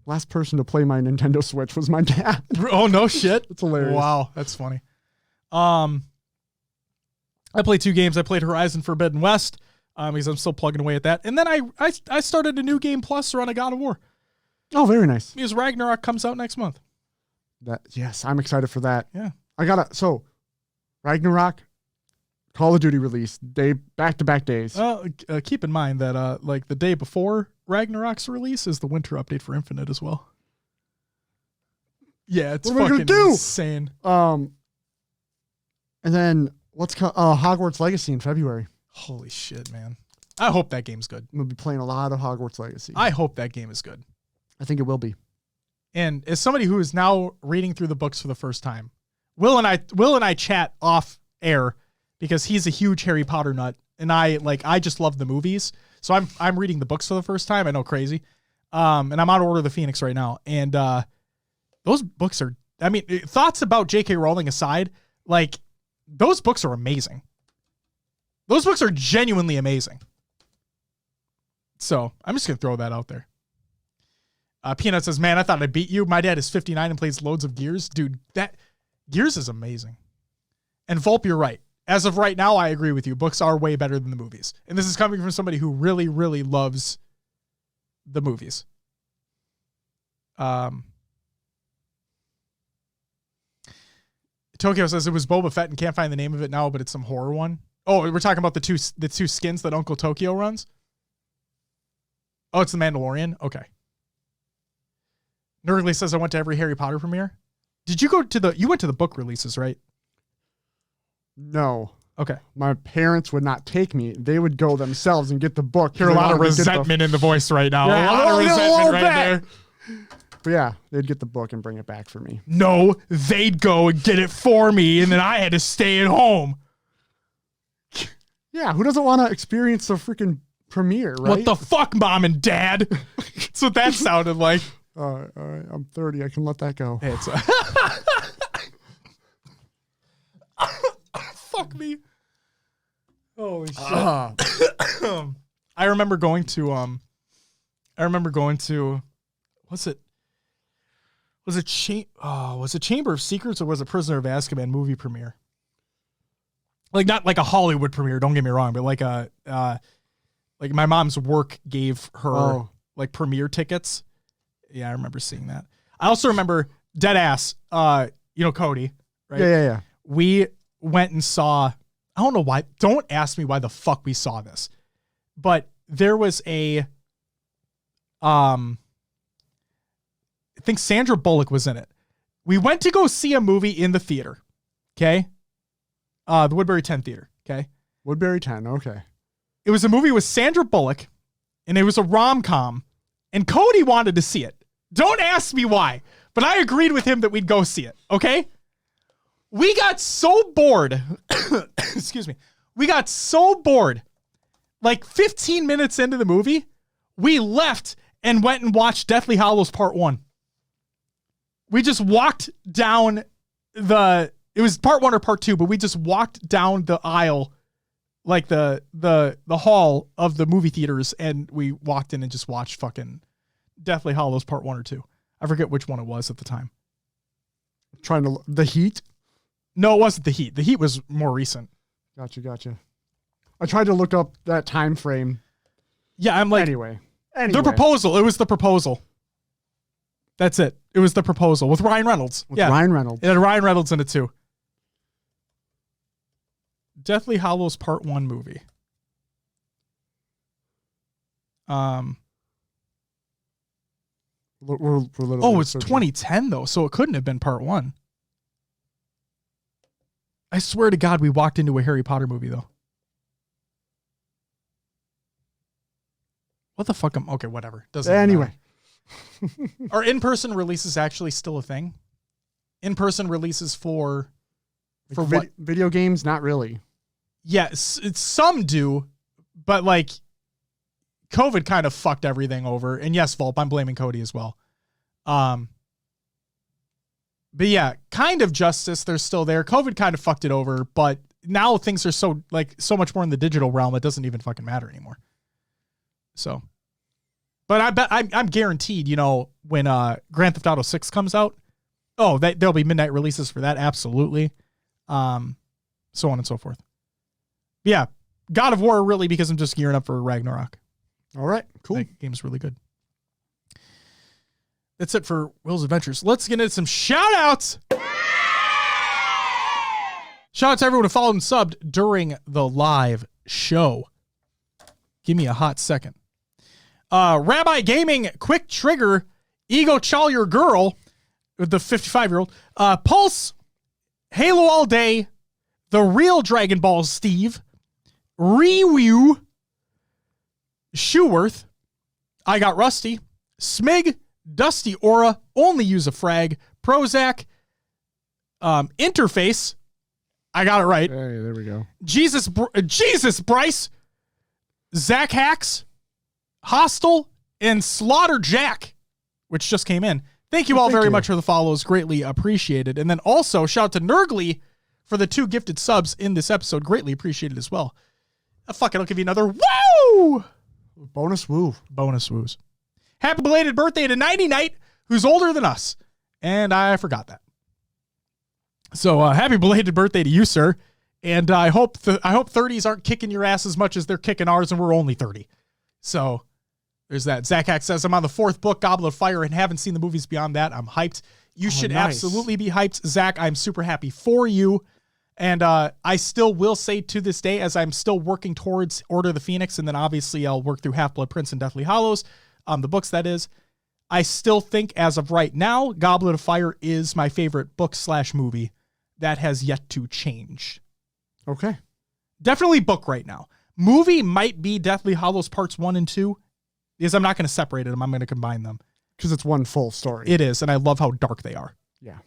Last person to play my Nintendo Switch was my dad. Oh no shit! It's hilarious. Wow, that's funny. I played 2 games. I played Horizon Forbidden West because I'm still plugging away at that, and then I started a new game plus run of God of War. Oh, very nice. Because Ragnarok comes out next month. Yes, I'm excited for that. Yeah, so Ragnarok, Call of Duty release day, back-to-back days. Keep in mind that like the day before Ragnarok's release is the winter update for Infinite as well. Yeah, it's fucking insane. And then Hogwarts Legacy in February. Holy shit, man. I hope that game's good. I'm going to be playing a lot of Hogwarts Legacy. I hope that game is good. I think it will be. And as somebody who is now reading through the books for the first time, Will and I chat off air because he's a huge Harry Potter nut, and I just love the movies. So I'm reading the books for the first time. I know, crazy. And I'm on Order of the Phoenix right now, and those books are. I mean, thoughts about J.K. Rowling aside, like those books are amazing. Those books are genuinely amazing. So I'm just gonna throw that out there. Peanut says, "Man, I thought I beat you. My dad is 59 and plays loads of Gears, dude. That Gears is amazing." And Volp, you're right. As of right now, I agree with you. Books are way better than the movies. And this is coming from somebody who really, really loves the movies. Tokyo says it was Boba Fett and can't find the name of it now, but it's some horror one. Oh, we're talking about the two skins that Uncle Tokyo runs? Oh, it's the Mandalorian? Okay. Nurgly says I went to every Harry Potter premiere. Did you go to you went to the book releases, right? No. Okay. My parents would not take me. They would go themselves and get the book. Hear a lot of resentment in the voice right now. Yeah, a lot of resentment right there. But yeah, they'd get the book and bring it back for me. No, they'd go and get it for me, and then I had to stay at home. Yeah, who doesn't want to experience the freaking premiere, right? What the fuck, Mom and Dad? That's what that sounded like. All right, I'm 30. I can let that go. Hey, it's fuck me. Holy shit. I remember going to was it Chamber of Secrets or was it Prisoner of Azkaban movie premiere? Like not like a Hollywood premiere, don't get me wrong, but like like my mom's work gave her like premiere tickets. Yeah, I remember seeing that. I also remember dead ass, Cody, right? Yeah. We went and saw, I don't know why, don't ask me why the fuck we saw this, but there was I think Sandra Bullock was in it. We went to go see a movie in the theater. Okay. The Woodbury 10 Theater. Okay. Woodbury 10. Okay. It was a movie with Sandra Bullock and it was a rom-com and Cody wanted to see it. Don't ask me why, but I agreed with him that we'd go see it. Okay. We got so bored. Excuse me. We got so bored. Like 15 minutes into the movie, we left and went and watched Deathly Hallows Part 1. We just walked down it was Part 1 or Part 2, but we just walked down the aisle, like the hall of the movie theaters, and we walked in and just watched fucking Deathly Hallows Part 1 or 2. I forget which one it was at the time. The Heat? No, it wasn't The Heat. The Heat was more recent. Gotcha. I tried to look up that time frame. Yeah, I'm like... Anyway. The Proposal. It was The Proposal. That's it. It was The Proposal with Ryan Reynolds. Ryan Reynolds. It had Ryan Reynolds in it too. Deathly Hallows Part 1 movie. We're literally it's 2010 though, so it couldn't have been Part 1. I swear to God, we walked into a Harry Potter movie though. What the fuck? Okay, whatever. Doesn't anyway. Are in-person releases actually still a thing? In-person releases for what? Video games? Not really. Yes, some do, but like COVID kind of fucked everything over. And yes, Volp, I'm blaming Cody as well. But yeah, kind of justice. They're still there. COVID kind of fucked it over, but now things are so much more in the digital realm. It doesn't even fucking matter anymore. So, but I bet I'm guaranteed, when Grand Theft Auto 6 comes out, there'll be midnight releases for that. Absolutely. So on and so forth. Yeah. God of War, really, because I'm just gearing up for Ragnarok. All right, cool. That game's really good. That's it for Will's Adventures. Let's get into some shout-outs. Shout-outs to everyone who followed and subbed during the live show. Give me a hot second. Rabbi Gaming, Quick Trigger, Ego Chal Your Girl, the 55-year-old, Pulse, Halo All Day, The Real Dragon Ball Steve, Rewoo, Shoeworth, I Got Rusty, Smig, Dusty Aura, Only Use a Frag, Prozac, Interface, I got it right. Hey, there we go. Jesus Bryce, Zach Hacks, Hostile, and Slaughter Jack, which just came in. Thank you all very much for the follows. Greatly appreciated. And then also shout out to Nergly for the 2 gifted subs in this episode. Greatly appreciated as well. Fuck it, I'll give you another woo! Bonus woos. Happy belated birthday to 90 Night, who's older than us. And I forgot that. So happy belated birthday to you, sir. And I hope 30s aren't kicking your ass as much as they're kicking ours, and we're only 30. So there's that. Zach Hack says, I'm on the 4th book, Goblet of Fire, and haven't seen the movies beyond that. I'm hyped. You should absolutely be hyped. Zach, I'm super happy for you. And I still will say to this day, as I'm still working towards Order of the Phoenix, and then obviously I'll work through Half-Blood Prince and Deathly Hallows, the books that is, I still think as of right now, Goblet of Fire is my favorite book/movie. That has yet to change. Okay. Definitely book right now. Movie might be Deathly Hallows Parts 1 and 2, because I'm not going to separate them. I'm going to combine them. Because it's one full story. It is, and I love how dark they are. Yeah.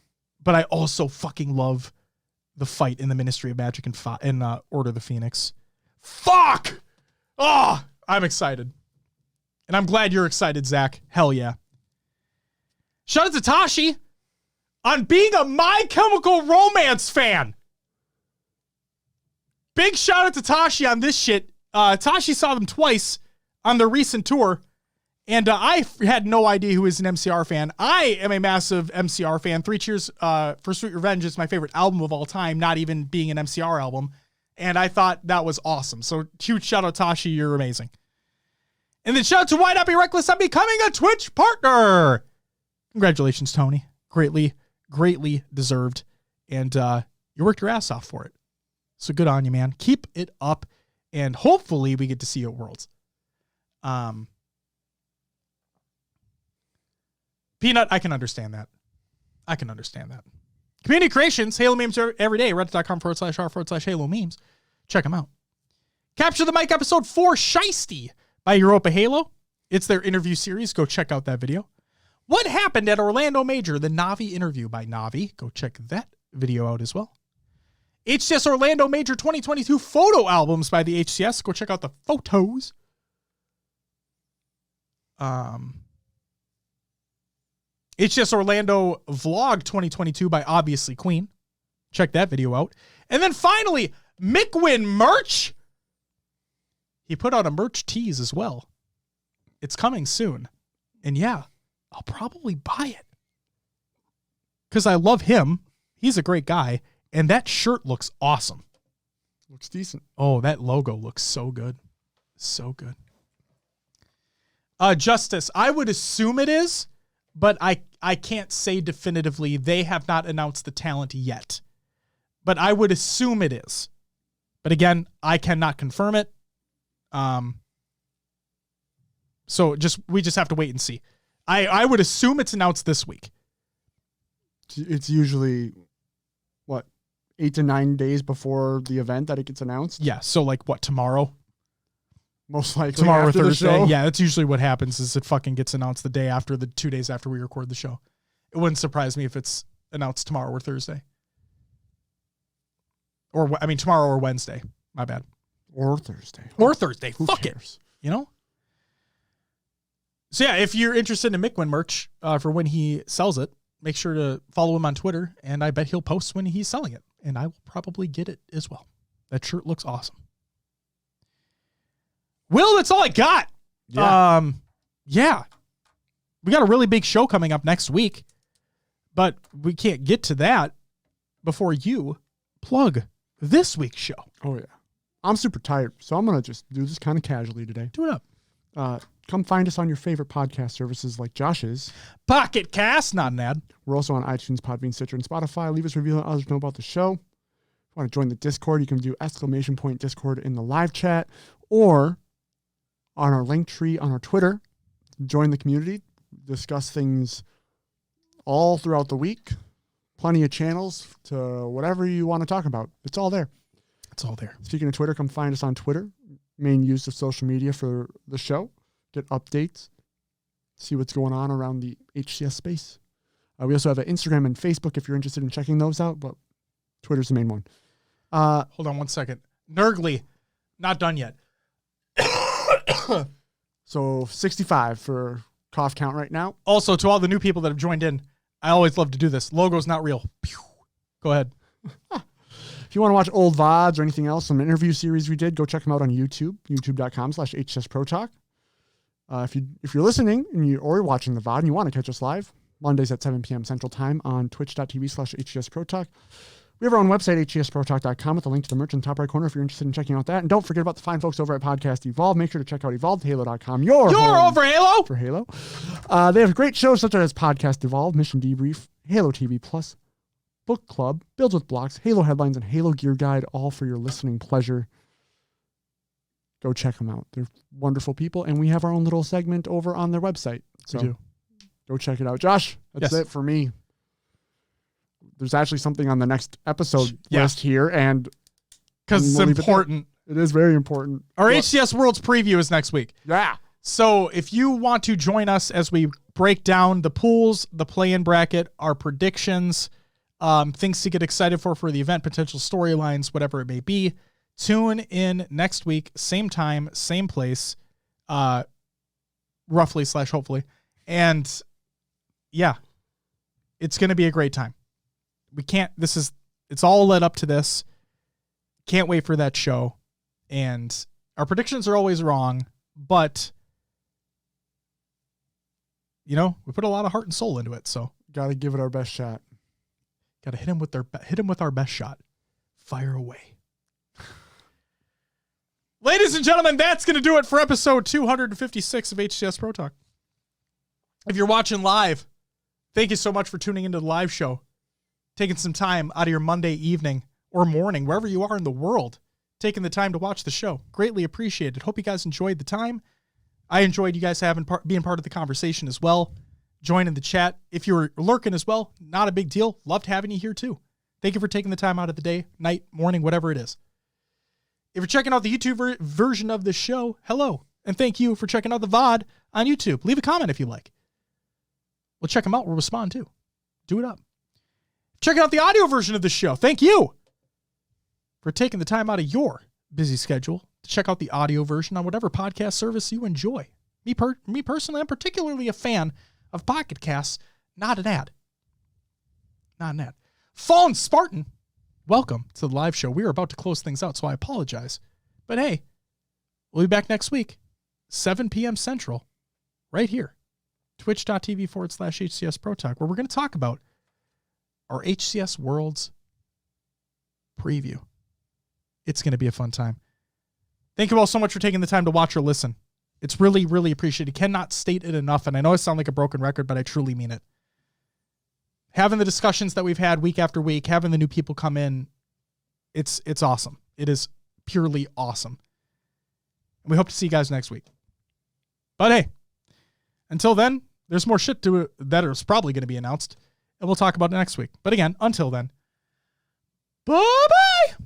But I also fucking love the fight in the Ministry of Magic and Order of the Phoenix. Fuck! Oh, I'm excited. And I'm glad you're excited, Zach. Hell yeah. Shout out to Tashi on being a My Chemical Romance fan. Big shout out to Tashi on this shit. Tashi saw them twice on their recent tour, and I had no idea who is an MCR fan. I am a massive MCR fan. 3 Cheers for Sweet Revenge is my favorite album of all time, not even being an MCR album, and I thought that was awesome. So huge shout out, Tashi. You're amazing. And then shout out to Why Not Be Reckless on becoming a Twitch partner. Congratulations, Tony. Greatly deserved. And you worked your ass off for it. So good on you, man. Keep it up. And hopefully we get to see you at Worlds. Peanut, I can understand that. Community creations, Halo memes every day. Reddit.com/r/Halo memes. Check them out. Capture the Mic episode 4, Shiesty by Europa Halo. It's their interview series. Go check out that video. What happened at Orlando Major? The Navi interview by Navi. Go check that video out as well. HCS Orlando Major 2022 photo albums by the HCS. Go check out the photos. HCS Orlando Vlog 2022 by Obviously Queen. Check that video out. And then finally, McWin merch. He put out a merch tease as well. It's coming soon. And yeah, I'll probably buy it. Because I love him. He's a great guy. And that shirt looks awesome. Looks decent. Oh, that logo looks so good. So good. Justice, I would assume it is, but I can't say definitively. They have not announced the talent yet. But I would assume it is. But again, I cannot confirm it. So we just have to wait and see. I would assume it's announced this week. It's usually, 8 to 9 days before the event that it gets announced? Yeah, so like what, tomorrow? Most likely tomorrow after or Thursday. the show. Yeah, that's usually what happens is it fucking gets announced the day after, the 2 days after we record the show. It wouldn't surprise me if it's announced tomorrow or Thursday. Tomorrow or Wednesday. My bad. Or Thursday. Or Thursday. Who Fuck cares? it. You know? So yeah, if you're interested in McWin merch for when he sells it, make sure to follow him on Twitter, and I bet he'll post when he's selling it, and I will probably get it as well. That shirt looks awesome. Will, that's all I got. Yeah. We got a really big show coming up next week, but we can't get to that before you plug this week's show. Oh, yeah. I'm super tired, so I'm going to just do this kind of casually today. Do it up. Come find us on your favorite podcast services like Josh's. Pocket Cast, not an ad. We're also on iTunes, Podbean, Stitcher, and Spotify. Leave us a review and let others know about the show. If you want to join the Discord, you can do !Discord in the live chat or on our link tree on our Twitter. Join the community. Discuss things all throughout the week. Plenty of channels to whatever you want to talk about. It's all there. It's all there. Speaking of Twitter, come find us on Twitter. Main use of social media for the show. Get updates. See what's going on around the HCS space. We also have an Instagram and Facebook if you're interested in checking those out, but Twitter's the main one. Hold on 1 second. Nurgly, not done yet. So 65 for cough count right now. Also, to all the new people that have joined in, I always love to do this. Logo's not real. Pew. Go ahead. If you want to watch old VODs or anything else, some interview series we did, go check them out on YouTube, youtube.com/HCS Pro Talk. If you're listening or you're watching the VOD and you want to catch us live, Mondays at 7 p.m. Central Time on twitch.tv/HCS Pro Talk. We have our own website, hcsprotalk.com, with a link to the merch in the top right corner if you're interested in checking out that. And don't forget about the fine folks over at Podcast Evolve. Make sure to check out evolvedhalo.com. You're over Halo for Halo. They have great shows such as Podcast Evolve, Mission Debrief, Halo TV Plus, Book Club, Builds with Blocks, Halo Headlines, and Halo Gear Guide, all for your listening pleasure. Go check them out. They're wonderful people, and we have our own little segment over on their website. So we do. Go check it out. Josh, that's it for me. There's actually something on the next episode list here, and because it's important. It is very important. Our HCS Worlds preview is next week. Yeah. So if you want to join us as we break down the pools, the play-in bracket, our predictions, things to get excited for the event, potential storylines, whatever it may be, tune in next week, same time, same place, roughly/hopefully. And yeah, it's going to be a great time. It's all led up to this. Can't wait for that show. And our predictions are always wrong, but we put a lot of heart and soul into it. So got to give it our best shot. Got to hit him with our best shot. Fire away. Ladies and gentlemen, that's going to do it for episode 256 of HCS Pro Talk. If you're watching live, thank you so much for tuning into the live show. Taking some time out of your Monday evening or morning, wherever you are in the world, taking the time to watch the show. Greatly appreciated. Hope you guys enjoyed the time. I enjoyed you guys being part of the conversation as well. Joining the chat. If you're lurking as well, not a big deal. Loved having you here too. Thank you for taking the time out of the day, night, morning, whatever it is. If you're checking out the YouTube version of the show, hello. And thank you for checking out the VOD on YouTube. Leave a comment if you like. We'll check them out. We'll respond too. Do it up. Checking out the audio version of the show. Thank you for taking the time out of your busy schedule to check out the audio version on whatever podcast service you enjoy. Me personally, I'm particularly a fan of Pocket Casts. Not an ad. Not an ad. Fallen Spartan, welcome to the live show. We are about to close things out, so I apologize. But hey, we'll be back next week, 7 p.m. Central, right here, twitch.tv/HCS Pro Talk, where we're going to talk about our HCS Worlds preview. It's going to be a fun time. Thank you all so much for taking the time to watch or listen. It's really, really appreciated. Cannot state it enough, and I know I sound like a broken record, but I truly mean it. Having the discussions that we've had week after week, having the new people come in, it's awesome. It is purely awesome. And we hope to see you guys next week. But hey, until then, there's more shit that is probably going to be announced, and we'll talk about it next week. But again, until then, bye-bye!